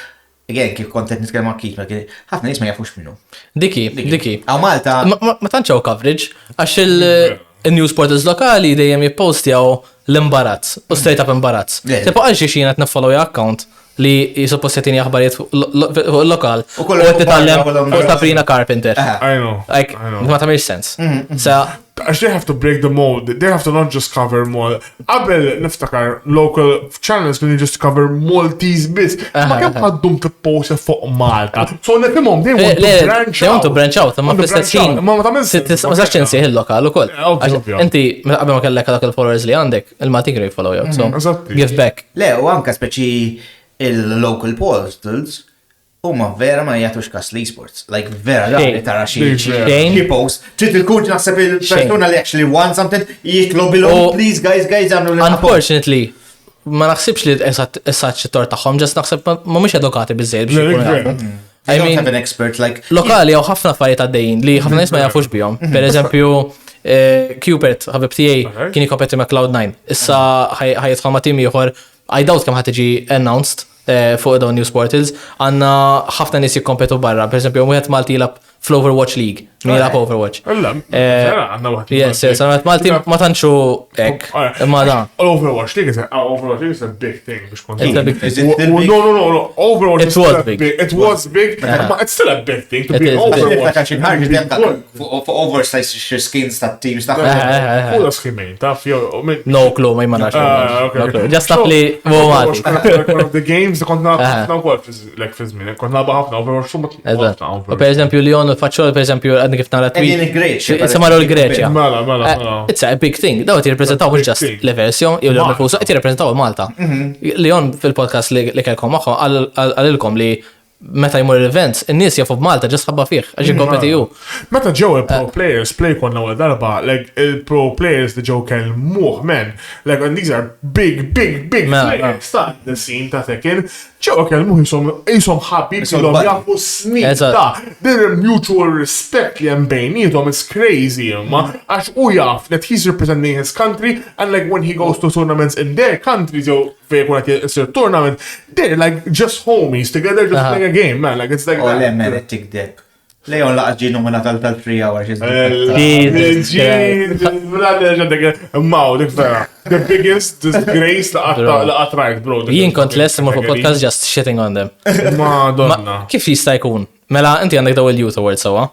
Again, kif kontent nitkellem ma' kif, ħafna nis ma jafux minnu. Diki. Għaw Malta. Ma tantxaw coverage, għax il-news portals lokali dejjem jippostjaw l-imbarazz, u straight up imbarazz. Tipo għal xiexina t-nefollow account li jisuppost jatini aħbarijiet fuq il-lokal u t-tallem u Sabrina Carpenter. I know. Like, ma tamilx sens. They have to break the mold. They have to not just cover more. Qabel niftakar local channels can just cover Maltese biss. Ma kemm għaddum t-posta fuq Malta. So nefimhom they want to branch out. They want to branch out, ma fl-istess ħin. Ma sax ċinsi il-lokal ukoll. Inti qabel ma kellek dak il-followers li għandek, il-Malti kienu jfollow jok. So give back. Le, u anka speċi il-local postals huma vera ma jagħtux kas l-esports. Like vera li tara xi post. Trid il-kurt naħseb il-persuna li actually want something jitlob ilhom please guys għamlu li. Unfortunately, ma naħsibx li esaċ tor tagħhom, ġast naħseb ma mhux edukati biżejjed biex ikunu. I don't have an expert like lokali jew ħafna affarijiet għaddejjin li ħafna nies ma jafux bihom. Per eżempju, Cupid ħabib tiegħi kien jikompeti ma' Cloud9. Issa ħajjidħol ma' tim ieħor I doubt kemm ħad tiġi announced fuq dawn news portals, għanna ħafna nis jikkompetu barra, per esempio, wieħed Malti jilab fl-Overwatch League, jilab Overwatch. Yes, għanna Malti ma tanċu ek, imma da. Overwatch League is a big thing. No, Overwatch It was big. It was big, but it's still a big thing to be Overwatch. For oversized skins ta' teams ta' Kulla skimejn, taf, no clue, ma jmanax. Just taf li the games, kont ħafna u kol, like fizmin, kont naba ħafna Overwatch, u per eżempju Leon u faċċol, per eżempju, għadni kif nara tweet. Samaru l-Greċja. It's a big thing. Daw t-reprezentaw mux just l-versio, jew l-refuso, t-reprezentaw Malta. Leon fil-podcast li kelkom maħħu għalilkom li meta jmur l-events, in-nies jafu b'Malta ġast ħabba fih, għaxin kompeti ju. Meta ġew il-pro players, play kon l-ewwel darba, like il-pro players li ġew kelmuh, man, like and these are big players ta' the scene ta' tekin, ġew kelmuh jisom ħabib ilhom jafu s-snin ta' their mutual respect li hemm bejnietom is crazy, ma għax u jaf that he's representing his country and like when he goes to tournaments in their countries, jew fejn kun qed isir tournament, they're like just homies together, just playing a game, man, like it's like that. Oh, man, it dip. Leon laqgħa ġie nominata tal-3 hours. The biggest disgrace laqgħat right, bro. Jien kont lest imur fuq podcast just shitting on them. Madonna. Kif jista' jkun? Mela inti għandek daw il-Youth Awards sewwa.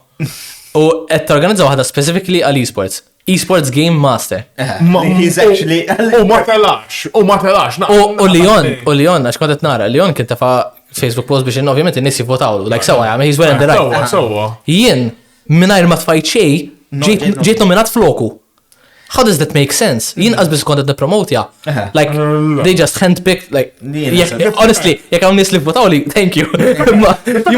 U qed torganizzaw ħadd specifically għal-esports. Esports Game Master. He's actually... U ma telax. U Leon, għax kontet nara, Leon kien tafa Facebook post biex ovvjament in-nies jivvotawlu. Like sewa, he's wearing the right. Sewa. Jien, mingħajr ma tfajt xejn, ġejt nominat floku. how does that make sense? Jien qasbis kont qed nippromotja. Like they just handpicked like honestly, jekk hawn nies li votaw li, thank you. Jien ma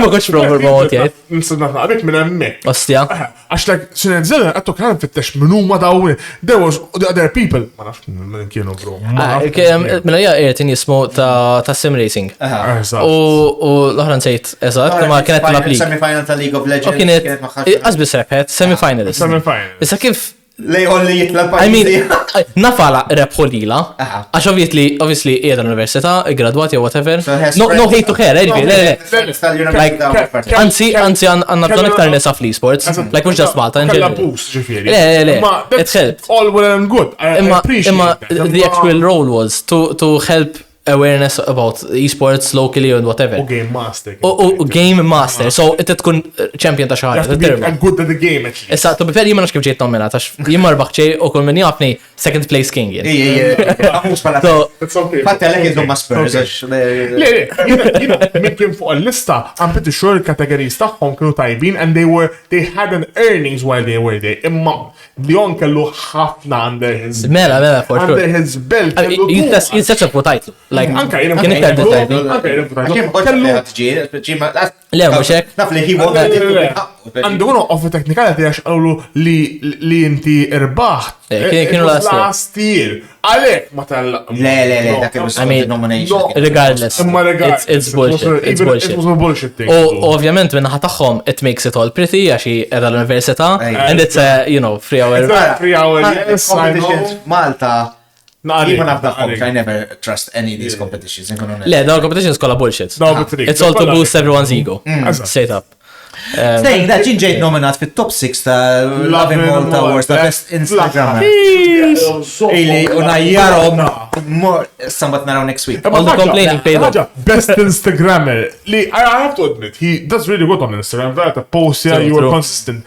kontx promote jgħid. Nistgħu naqbek minn hemmhekk. Ostja. Għax like x'inhet Zellion qed tokran fittex min huma dawn. There was the other people. Ma nafx min kienu bro. Mela hija qiegħed jismu ta' sim racing. U l-oħra nsejt eżatt, ma kienet tilab li. Semi-final ta' League of Legends. Kienet qasbis rebħet semi-finalist. Issa kif Lejħol li jitla I mean, nafala rebħolila, għax obviously qiegħed l-università, graduati or whatever. No hate to her, Anzi, għandna bżonn iktar nisa fl-esports, like mhux just Malta. Kella boost ġifieri. It helped. All well and good. I appreciate that. The actual role was to help awareness about esports locally and whatever. U game master. U game master, so inti tkun champion ta' xi ħaġa. I'm good at the game actually. Issa, to be fair, jien ma nafx kif ġejt nominat, għax jien marbaħ ċej u kull min jafni second place king jien. It's okay. Fatta l-ek jiddu ma Spurs. Le, jina, minn kien fuq l-lista, I'm pretty sure il-kategories tagħhom kienu tajbin and they had an earnings while they were there. Imma Zellion kellu ħafna under his Mela, for sure. under his belt. Jinseċa fuq title. Like, kien iktar Le, mhux hekk. Naf li he Għandu għunu offi technicality għax għawlu li inti irbaħ. Kienu last year. Għalek ma tal. Le, dak il-nomination. Regardless. It's bullshit. It's bullshit. It was a bullshit thing. U ovvjament minna ħataħħom, it makes it all pretty, għaxi edha l-università, and it's a, 3 hour. 3 hour, yes, I know. Malta. Even I never trust any of these competitions. Le, dawn competitions kolla bullshit. It's all to boost everyone's ego. Straight up. Saying that, ġin ġejt nominat fit-top 6 ta' Love in Malta Awards, the best Instagrammer. Ili, unajjarom, sambat naraw next week. All the complaining paid off. Best Instagrammer. I have to admit, he does really good on Instagram. That post, yeah, you were consistent.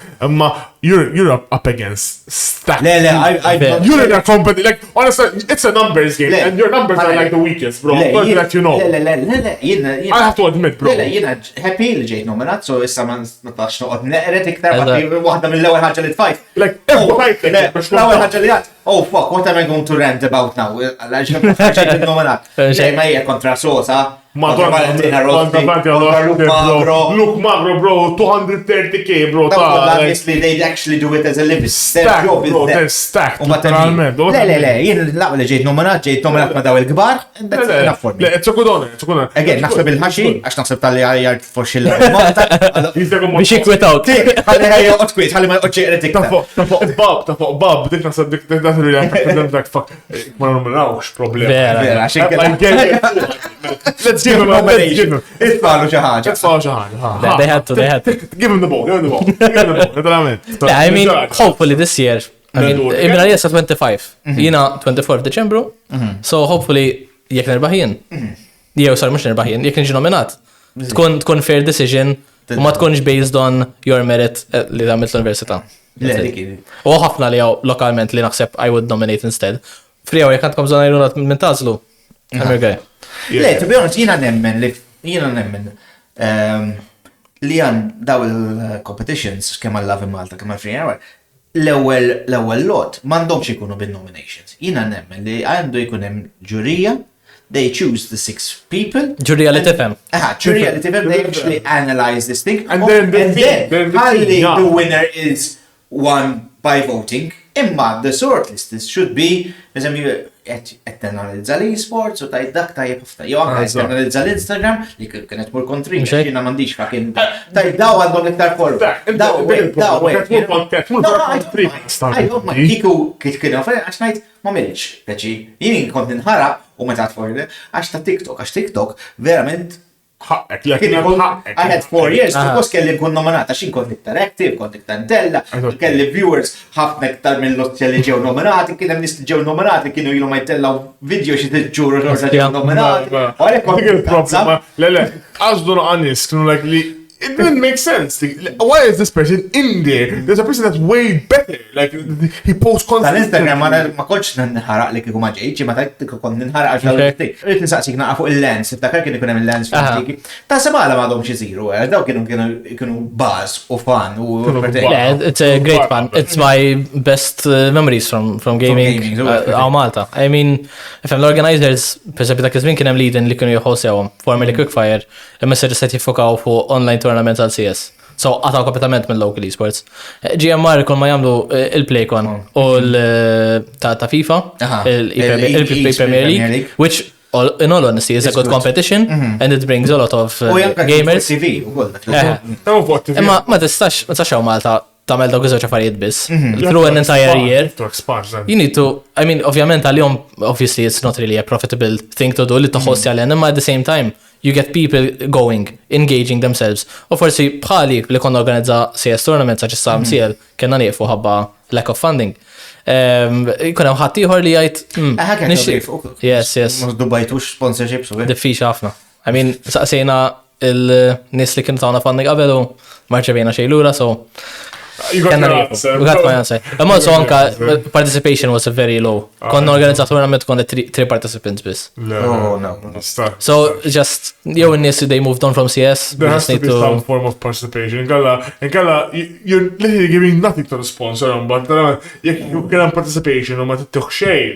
You're up against stacked. You're in a company, like, honestly, it's a numbers game, and your numbers are like the weakest, bro. Let you know. I have to admit, bro. Jina happy li ġejt nominat, so issa ma natax noqgħod neqret iktar waħda mill-ewwel ħaġa li tfajt. Like, l-ewwel ħaġa li għad. Oh fuck, what am I going to rant about now? Ġejt nominat. Ġej ma hija kontra Sosa. Valentina Rossi, Luke Magro, bro, 230k, bro. Obviously, they actually do it as a living. Stacked, bro, they're stacked. Le, jien laqwa li ġejt nominat ma daw il-gbar, and that's enough for me. Le, it's a good honor. Again, naħseb il-ħaxi, għax naħseb tal-li għajjart forsi l-Malta. Biex jikwitaw. Għalli ħajja otkwit, għalli ma jqoċċeqret iktar. Ta' fuq Bob, dik naħseb dik that's really like fuck, ma nominawx problem. Vera, Let's give him a nomination. Itfallu xi ħaġa. They had to. Give him the ball. I mean, hopefully this year. I mean, imra jessa 25. Jina 24 Deċembru. So hopefully jekk nerbaħin. Jew sar mhux nerbaħin, jekk niġi nominat. Tkun fair decision u ma tkunx based on your merit li tagħmel l-università. U ħafna li jew lokalment li naħseb I would nominate instead. Frijaw jekk għandkom bżonn għajrunat minn tażlu. Le, to be honest, jina nemmen li għan daw il-competitions kemm għal-Love in Malta, kemm għal-Free Hour, l-ewwel lot m'għandhomx ikunu bin-nominations. Jina nemmen li għandu jkun hemm ġurija, they choose the 6 people. Ġurija li tifhem. Ġurija li tifhem, they actually analyze this thing. And then the winner is won by voting. Imma the shortlist should be, eżempju, qed analizza l-esports u tajt dak tajjeb ħafna. Jew anke qed analizza l-Instagram li kienet mur kontri, jiena m'għandix fakin. Tajt daw għandhom iktar follow. Kiku kienu għax ngħid ma milx, peċi. Jien kont inħaraq u meta tforri għax ta' TikTok, għax TikTok verament I had 4 years, because kelli nkun nominata, xin kont iktar active, kont iktar ntella, kelli viewers ħafna iktar minn l-ottja li ġew nominati, kien hemm nies li ġew nominati, kienu ilu ma jtellaw video xi tiġġuru xorta ġew nominati. Le, għażdu għanis, kienu like li it didn't make sense. Why is this person in there? There's a person that's way better. Like, he posts content. Tal-Instagram ma kolx nħaraq li kiku maġġejġi, ma tajt kon nħaraq għax l-għu. Rrit nisaqsik naqa fuq il-lens, iftakar kien ikun hemm il-lens fil-stiki. Ta' sebala ma għadhom xiziru, daw kienu buzz u fan u. Yeah, it's a great fun. It's my best memories from gaming għaw Malta. I mean, if l-organizers, per esempio, ta' kizmin kien hemm lead-in li kienu jħossewhom, formerly Quickfire, il-messaġġi se jiffokaw fuq online tournaments għal CS. So, għataw kompletament minn local esports. GMR kon ma jamlu il-Playcon u ta' FIFA, il-Premier League, which in all honesty is a good competition and it brings a lot of gamers. Ma tistax għaw Malta tamel daw għiżoċ affarijiet biss. Through an entire year. You need to, I mean, ovvjament għal-jom, obviously it's not really a profitable thing to do li toħossi għal-jen, imma at the same time, you get people going, engaging themselves. U forsi bħali li konna organizza CS tournaments għax issa MCL kena nieqfu ħabba lack of funding. Kuna ħattijħor li għajt. Yes. Mux dubajtux sponsorships u diffiċ ħafna. I mean, saqsejna il-nis li kienu tawna funding qabel u marċevejna xejlura, so. You got my answer. And also participation was very low. Konna organizza tournament konna 3 participants bis. Oh no. So just jew in they moved on from CS. There has to be some form of participation. Inkella you're literally giving nothing to the sponsor, but jekk you can participation u ma tittuħ xejn.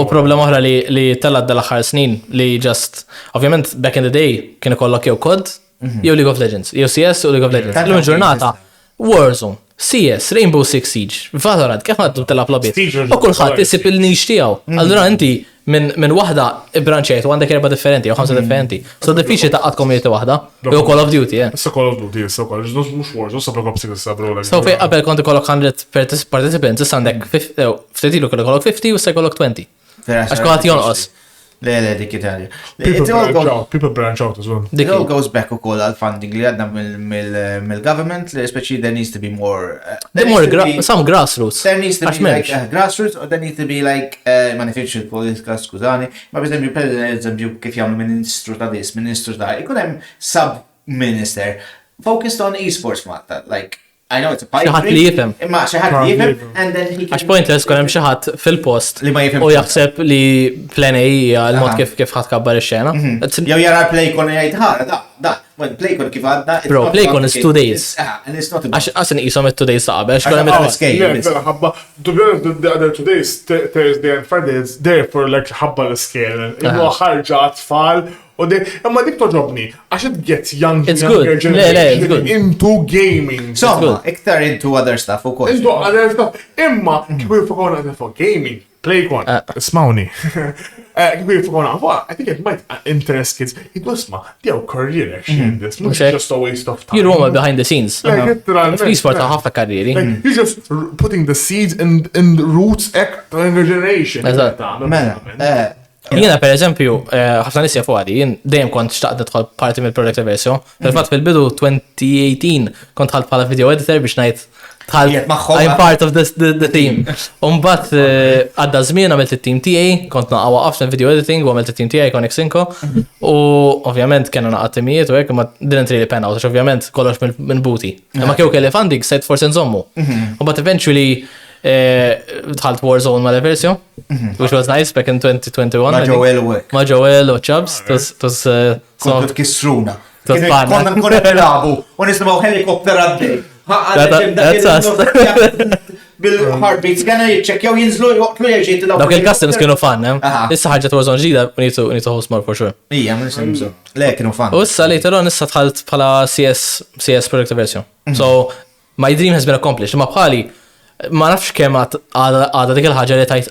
U problema oħra li tellad dal-aħħar snin li just ovvjament back in the day kienu kollok jew COD jew League of Legends, jew CS u League of Legends. L-lum ġurnata Warzone, CS, Rainbow Six Siege, Valorant, kif għaddu telab lobbiet? U kullħat isib il-nix tijaw. Allura inti minn wahda ibranċejt u għandek 4 differenti u 5 differenti. So diffiċi taqqat community wahda. U Call of Duty, Issa Call of Duty, issa Call of Duty, mux Warzone, sabra Cop 6 sabra. So fej qabel konti kollok 100 participants, issa għandek ftetilu kollok 50 u issa kollok 20. Għax kollhat jonqos. Le, dik Italja. People branch out as well. It all goes back u koll għal-funding li għadna mill-government, especially there needs to be more... some grassroots. There needs to be like grassroots, or there needs to be like manufactured politika, skużani. Ma b'eżempju, per kif jgħamlu ministru ta' dis, ministru ta' ikun hemm sub-minister focused on esports Malta, like I know it's a pipe xaħat li jifem. Imma xaħat li jifem, and then he can... Għax pointless kon hemm xaħat fil-post li ma jifem. U jaħseb li plan A hija l-mod kif ħadd kabbar ix-xena. Jew jara play-kon jgħid ħara, da, when play-kon kif għadda. Bro, play-kon is 2 days. And it's not Għax inqishom 2 days ta' qabel, x'kun hemm ħabba, to be honest, the other 2 days, Thursday and Friday, it's there for like ħabba l-scale. Imma ħarġa tfal. Imma dik toġobni, għax it gets younger generation into gaming. So, iktar into other stuff u koll. Into other stuff. Imma, kif jifokona għadha fuq gaming, play-kon, smawni. Kif jifokona għadha, I think it might interest kids. Idwasma, diyaw career actually in this, not just a waste of time. You're one behind the scenes. Fl-esport ħafna karrieri. You're just putting the seeds in the roots to younger generation. Jiena per eżempju, ħafna nisja fuq għadi, jien dejjem kont xtaqt nidħol parti mill-project versio. Fil-fatt fil-bidu 2018 kont ħalt bħala video editor biex ngħid I'm part of the team. Umbat għadda żmien għamilt it-team tiegħi, kont naqgħu waqafx video editing u għamilt it-team tiegħi Connect Cinco u ovvjament kienu naqgħat timijiet u hekk ma didn't really pan out, għax ovvjament kollox minn booty. Imma kieku kelli funding sejt forsi nżommu. Umbat eventually dħalt Warzone mal versio, which was nice back in 2021. Ma Joel u Chubbs. Kontu tkissruna. Konna nkun nilabu u nismaw helikopter għaddej. That's us. Bil-heartbeats, għana jitċekjaw jinżlu jgħoklu jgħġiet l-għu. Dawk il-customs kienu fan, issa ħagġa Warzone ġdida, we need to host more for sure. Ija, ma nixemżu. Le, kienu fan. U issa later on issa tħalt bħala CS Project Version. So, my dream has been accomplished. Ma bħali, ma nafx kemm għada dik il-ħaġa li tajt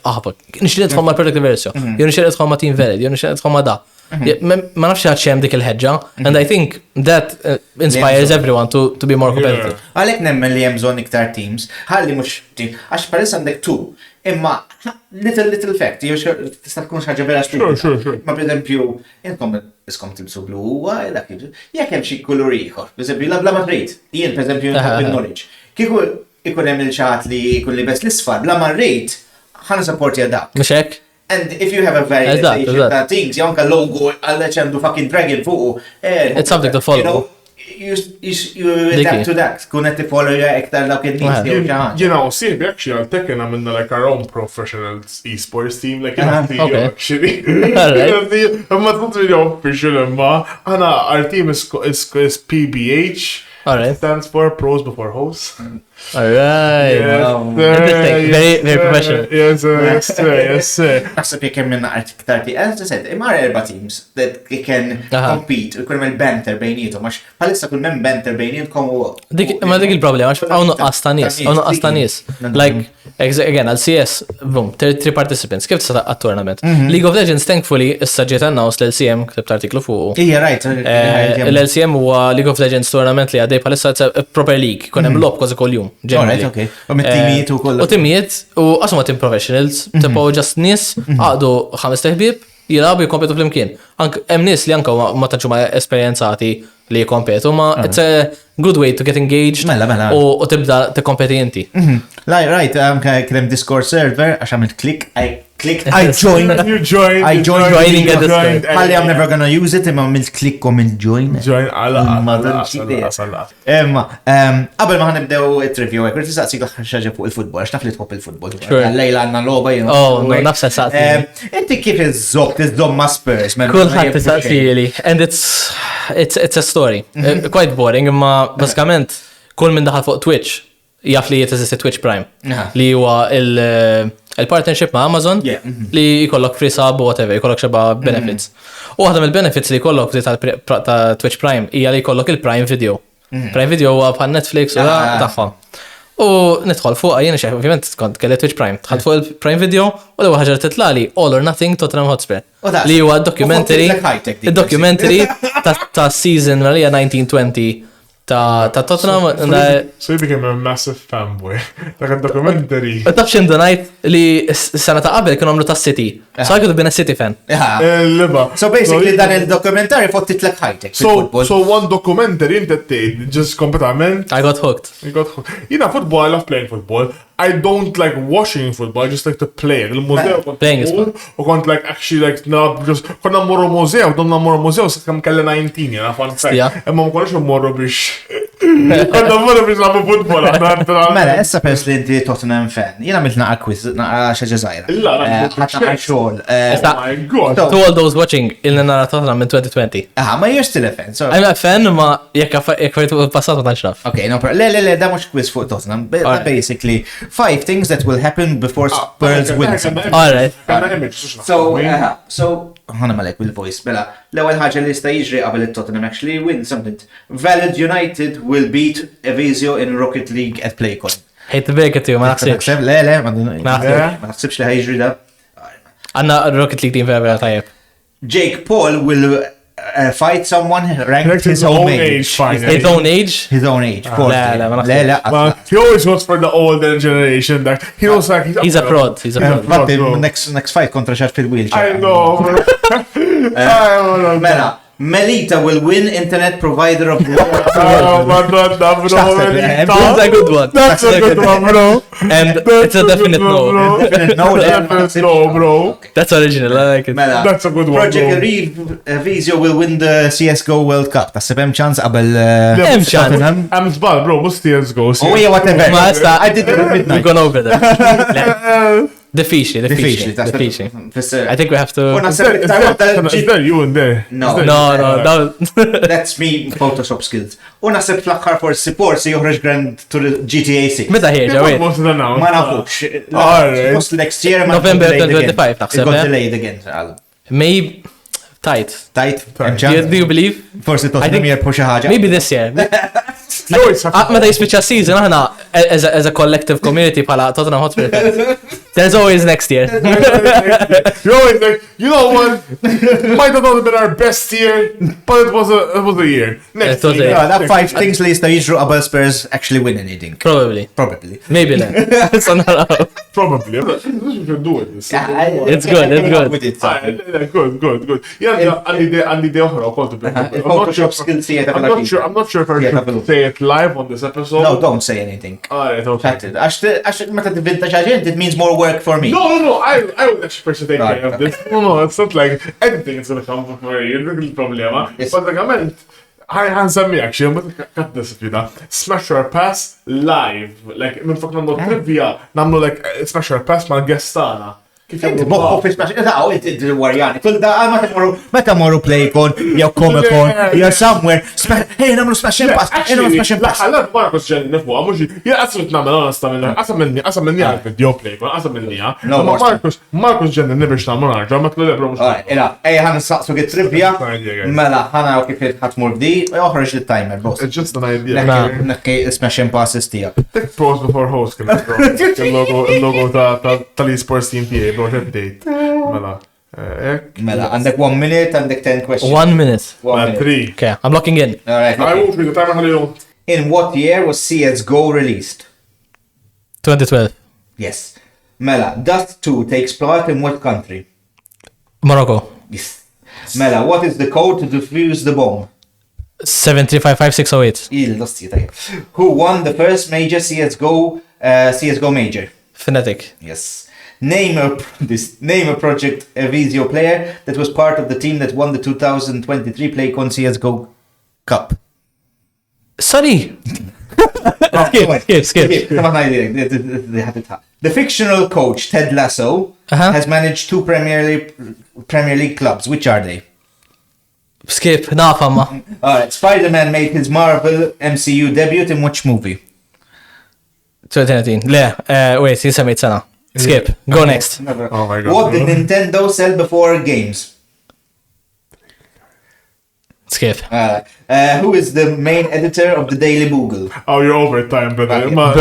nixtieq nidħol ma' Project Versio, jew nixtieq nidħol ma' Team Veled, jew nixtieq nidħol ma' da. Ma nafx għad xem dik il-ħeġġa, and I think that inspires everyone to be more competitive. Għalhekk nemmen li hemm bżonn iktar teams, ħalli mhux team, għax parissa għandek 2, imma little fact, jew tista' tkun ħaġa vera stupida. Ma pereżempju, intom iskom tibsu blu huwa jekk hemm xi kulur ieħor, pereżempju la ma trid, jien pereżempju bil-knowledge. Kieku ikun hemm il-ċaħat li jkun li bes l-isfar, bla ma rejt, ħana supporti għadak. Mux hekk? And if you have a variation ta' things, jonka logo għal ċendu fucking dragon fuq. It's something to follow. you adapt to that. Kun qed tipolja iktar dawk in-nies jew xi ħaġa. You know, see, actually, I'll take and I'm in like our own professional esports team, like, Okay. actually. Alright. I'm not really official, our team is PBH. Alright. Stands for Pros Before Hosts. Alright. Interesting. Very professional. Yes, sir. Naħseb jekk hemm minna iktar as I said, imma 4 teams that can compete u jkun hemm banter bejniethom għax bħalissa kull hemm banter bejnietkom u. Ma dik il-problema għax hawn nuqqas ta' nies. Like again għal CS, boom, 3 participants. Kif tista' għat-tournament? League of Legends thankfully issa ġiet announce l-LCM ktibt artiklu fuq. Ija right. L-LCM huwa League of Legends tournament li għaddej bħalissa proper league, kun hemm lob kważi kull jum. Alright, okay. U mit-timijiet u kollu. U timijiet, u għasma team professionals, tipo just nis, għadu 5 teħbib, jilabu jikompetu fl-imkien. Hemm nis li anka ma taġġu ma esperienzati li jikompetu, ma it's a good way to get engaged u tibda t-kompeti inti. Right, kien Discord server, għax għamilt click, I joined. You joined. I joined joining a Discord. Għalli I'm never gonna use it, imma għamilt click u mill join. Join, għala. Imma, qabel ma ħanibdew it-review, għek, rriti saqsik xaġa fuq il-futbol, għax taf li tħobb il-futbol. Lejla għanna loba, jenu. Oh, no, nafsa saqsi. Inti kif iż-zob ma Spurs? Kulħadd tisaqsi li, and it's a story. Quite boring, imma basikament kull minn daħal fuq Twitch jaf li jiteżisti Twitch Prime. Li huwa il-partnership ma' Amazon li jkollok free sub u whatever, jkollok xeba benefits. U waħda mill-benefits li jkollok ta' Twitch Prime hija li jkollok il-Prime Video. Prime Video huwa bħal Netflix u tagħha. U nidħol fuq jiena xejn ovvjament kont kelli Twitch Prime. Dħalt fuq il-Prime Video u l-ewwel ħaġa titla' li All or Nothing Tottenham Hotspur. Li huwa documentary ta' season li hija 1920 ta' Tottenham. So you became a massive fanboy. Like a documentary. Tafx indunajt li s-sena ta' qabel kienu għamlu ta' City. So I could have been a City fan. So basically dan il-dokumentari fott titlek high-tech. So one documentary inti tgħid just kompletament. I got hooked. You know, football, I love playing football. I don't like watching football, I just like to play. Playing is fun. U kont like actually like just konna morru mużew, donna morru mużew sa kemm kelli 19, jena fun fact. Imma ma konniex morru biex konna morru biex nagħmlu football. Mela, issa pers li inti Tottenham fan. Jiena għamilt naqa' quiz naqa' xi ġeżajra. Ħadd xogħol. Oh my god. To all those watching il-nara Tottenham in 2020. Ma you're still a fan. I'm a fan, ma jekk fajtu passat ma tantx naf. Okay, no problem. Le, da mhux quiz fuq Tottenham. Basically 5 things that will happen before Spurs win something. Alright. So, ħana malek bil-voice, bella, l-ewwel ħaġa li jista' jiġri qabel it-Tottenham actually win something. Valid United will beat Evisio in Rocket League at Playcon. Hejt bejket ju, ma naħsibx. Le, ma naħsibx li ħajġri da. Għanna Rocket League team vera tajjeb. Jake Paul will fight someone ranked his own age. His own age? His own age. Well, he always goes for the older generation. He knows like he's a prod. He's a prod. Next fight contra xar fil-wheelchair. I know. Mela, Melita will win internet provider of the world. That's a good one. That's a good one, bro. And it's a definite no. Definite no, bro. That's original, I like it. That's a good one, Project Visio will win the CSGO World Cup. That's a bem chance qabel. Hem chance. I'm zbal, bro. Must CSGO. Oh yeah, whatever. I did it at midnight. We've gone over that. Difficile. I think we have to. Is there you in there? No. That's me Photoshop skills. Naħseb fl-aħħar forsi joħroġ Grand to GTA 6. Meta ħieġa, wait. Ma nafux. Post next year ma November 2025 naħseb. It got delayed again. Maybe tight. Do you believe? Forsi Tottenham jirpu xi ħaġa. Maybe this year. Meta jispiċċa season aħna as a collective community bħala Tottenham Hotspur. There's always next year. You're always like, you know what? Might have not been our best year, but it was a year. Next year. That 5 things li jista' jiġru qabel Spurs actually win anything. Probably. Maybe then. Probably. We should do it. It's good. Good. Yeah, għandi de oħra wkoll tibda. Photoshop skills I'm not sure if I should say it live on this episode. No, don't say anything. Alright, okay. Għax meta tibinta xi ħaġa, it means more work for me. No, I would actually personally take care of this. No, it's not like anything is gonna come for you. It's a problema. But like I meant, Ħansemmi actually, but cut this fida. Smash or pass live. Like, minn fuq namlu trivia, namlu like smash or pass ma' gestana. Inti moħħu fi smash, inti warjani. Kull da, meta morru Playcon, jew Comic-Con, jew somewhere, hey, namlu smash and pass, hey, namlu smash and pass. Laħħalat Marcus ġenni nifmu, għamuġi, jgħasrit namel onesta minni, qasam minni għal video Playcon, qasam minni għal. Marcus ġenni nibiex namlu narġa, ma tlu lebra mux. Ila, ej, ħan s-saqsu għit trivja, mela, ħana għu kif ħatmur bdi, uħroġ il-timer, boss. It's just an idea. Nekki smash and passes tijak. Take pause before host, il-logo tal-esports team tijaj. Update. Mela, għandek 1 minute, għandek 10 questions. 1 minute. 3. Okay, I'm locking in. Alright. I won't read the timer, ħalli. In what year was CSGO released? 2012. Yes. Mela, Dust 2 takes part in what country? Morocco. Yes. Mela, what is the code to defuse the bomb? 7355608. Il-dosti tajb. Who won the first major CSGO major? Fnatic. Yes. Name a project Visio player that was part of the team that won the 2023 PlayCon CSGO Cup. Sorry. Skip. Come on, the fictional coach Ted Lasso has managed 2 Premier League clubs. Which are they? Skip. Nafama. Alright, Spider-Man made his Marvel MCU debut in which movie? 2019. Le, wait, jinsemmejt sena. Skip. Go next. Oh my god. What did Nintendo sell before games? Skip. Who is the main editor of the Daily Bugle? Oh, you're overtime, brother. Bro.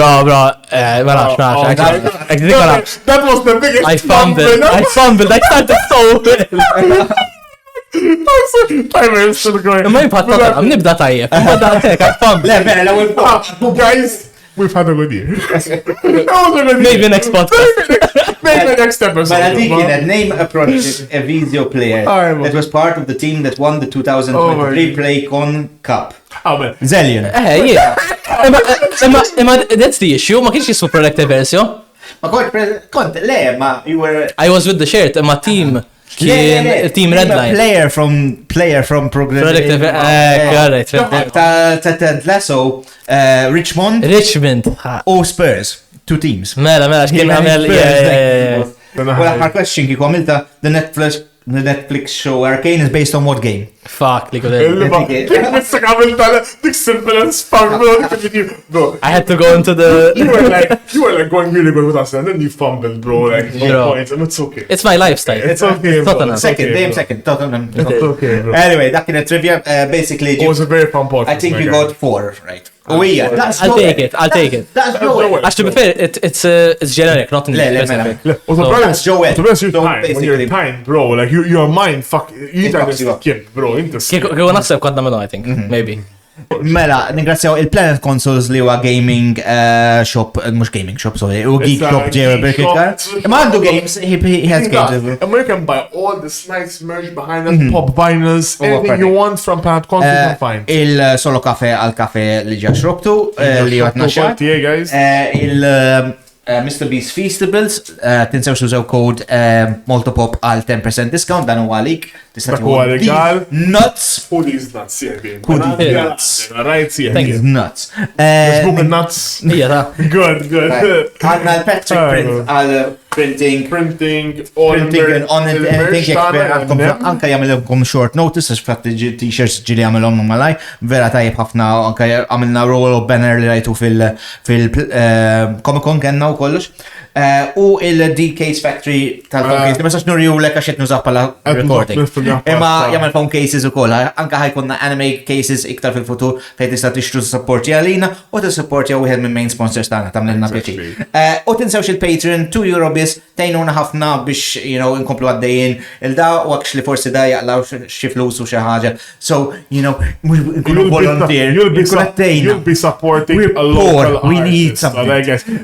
Malax. That was the biggest I fumbled. I started so well. Timer is still going. Ma jimpatta ta' nibda tajjeb. I fumbled. Guys, we've had a good year. Maybe next podcast. Maybe next episode. But I think that name a project, a Visio player that was part of the team that won the 2023 PlayCon Cup. Amen. Zellion. Yeah. That's the issue. Ma kienx jismu product versio. Ma kont, you were... I was with the shirt, ma team kien team Redline. Player from Progress. Correct. Ted Lasso, Richmond o Spurs. 2 teams. Mela, xkien għamel. Well, our question kiku għamilta, the Netflix show Arcane is based on what game? Fuck, li Missak għamilta dik simple and spunk, bro. I had to go into the... You were like going really good with us, and then you fumbled, bro. Like, no points, and it's okay. It's my lifestyle. It's okay, bro. Second, Tottenham. It's okay, bro. Anyway, that kind of trivia, basically... It was a very fun podcast. I think we got 4, right? Oh yeah, I'll take it. That's Joel. Actually, to be fair, it's generic, not in That's Joel. To best your time, when you're in time, bro, like your mind, fuck, you skip, bro, into skip. Kiko naħseb kont namenu, I think, maybe. Mela, ningrazzjaw il-Planet Consoles li huwa gaming shop, mux gaming shop, sorry, u geek shop ġewa Birkikar. Ma għandu games, he has games. And we can buy all this nice merch behind us, pop vinyls, anything you want from Planet Consoles you can find. Il-solo kafe għal-kafe li ġa xrobtu, li għatna xaħt. Mr. Beast Feastables, tinsew xużaw kod Multipop għal 10% discount, dan u għalik. Nuts. Who these nuts, yeah, Who nuts. Right, yeah. These nuts. Nuts. Good. Għanna l-Patrick print għal printing on anything anka jgħamilkom short notice, għax t-shirts ġili jgħamilom malaj, vera tajib ħafna, anka jgħamilna roll banner li rajtu fil-Comic-Con kenna u kollux. U il-D-Case Factory tal-phone case, ma sax nurju l-ek għaxet nużaw pala recording. Imma jgħamil phone cases u koll, anka ħajkunna anime cases iktar fil-futur fejn tista' tixtru supporti għalina u t-supporti għu wieħed minn main sponsors tagħna tamlilna pjaċir. U tinsewx il-Patreon, €2 biss, tejnuna ħafna biex, inkomplu għaddejjin il-da u għakx li forsi da jaqlaw xi flus u xi ħaġa. So, nkunu volunteer, you'll be supporting a local artist. We need something.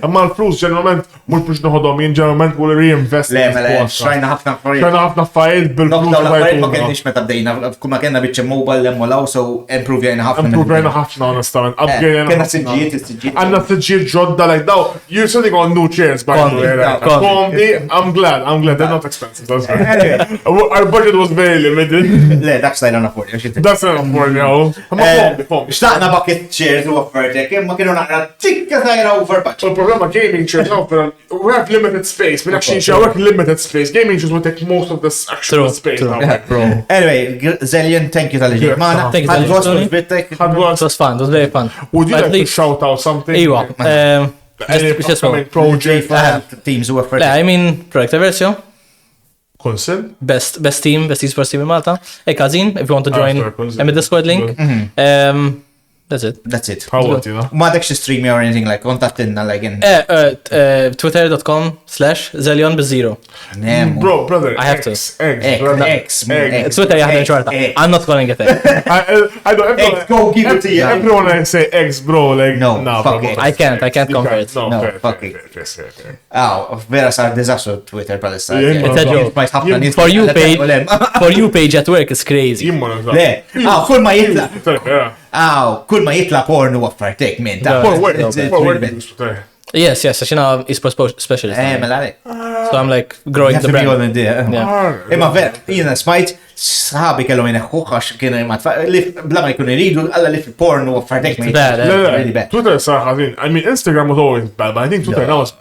Imma l-flus ġeneralment mhux biex noħodhom jien ġeneralment will reinvest. Le, xrajna ħafna affarijiet. Xrajna ħafna affarijiet bil-flus. L-affarijiet ma kienx meta bdejna, ma kienna biċċa mobile l-emmolaw, so improvjajna ħafna. Improvjajna ħafna, honestament. Kienna s-sġiet. Għanna s-sġiet ġodda, like, daw, you're sitting on new chairs, by the way. Comedy, I'm glad, they're not expensive, that's good. Our budget was very limited. Le, dak stajna nafford. That's not afford, yo. Xtaqna bucket chairs u offertek, imma kienu naqra tikka tajra over budget. Il-problema gaming chairs, no, but we have limited space. We actually show limited space. Gaming chairs will take most of this actual space. Anyway, Zellion, thank you tal-ġi. Mana, It was fun, it was very fun. Would you like to shout out something? Iwa. Any upcoming project? Teams u offertek. I mean, project Versio. Consul? Best team, best esports team in Malta. Hey, Kazin, if you want to join, I'm in the Discord link. That's it. That's it. How about you know? Ma dekx stream or anything like kontattinna like in. Twitter.com/Zellion b0. Bro, brother. I have to. X. Twitter jaħdem xorta. I'm not calling it X. I don't. X, go give it to you. Everyone I say X, bro. Like no, fuck bro, it. I can't convert it. No, fuck it. Vera sar disastru Twitter palissa. It's a joke. For you page at work is crazy. Le, kull ma jitla. Kull ma jitla porn u offertek minn ta' Yes, għaxina esports specialist. Mela So I'm like growing the brand. Imma ver, jina smajt, saħabi kellhom jineħħu għax kienu bla ma jkunu jridu, alla li fil-porn u offertek minn. Twitter sar ħażin. I mean, Instagram was always bad, but I think Twitter now is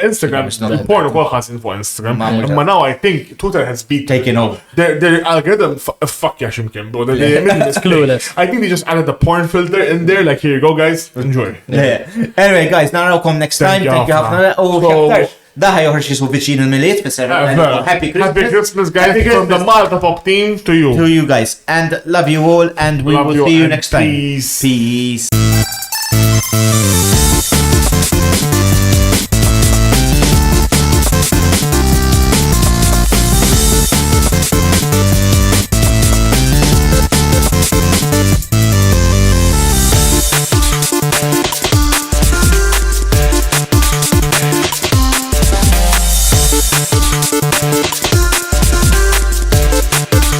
Instagram, porn u kol ħażin fuq Instagram. Imma now I think Twitter has been taken over. Their algorithm fuck ya ximkien, bro. It's clueless. I think they just added the porn filter in there, like here you go guys, enjoy. Anyway guys, narawkom next time. Thank you ħafna. Daħi joħroġ jismu viċin il-miliet, fisser. Happy Christmas guys from the Malta Pop team to you. To you guys. And love you all and we will see you next time. Peace. Peace.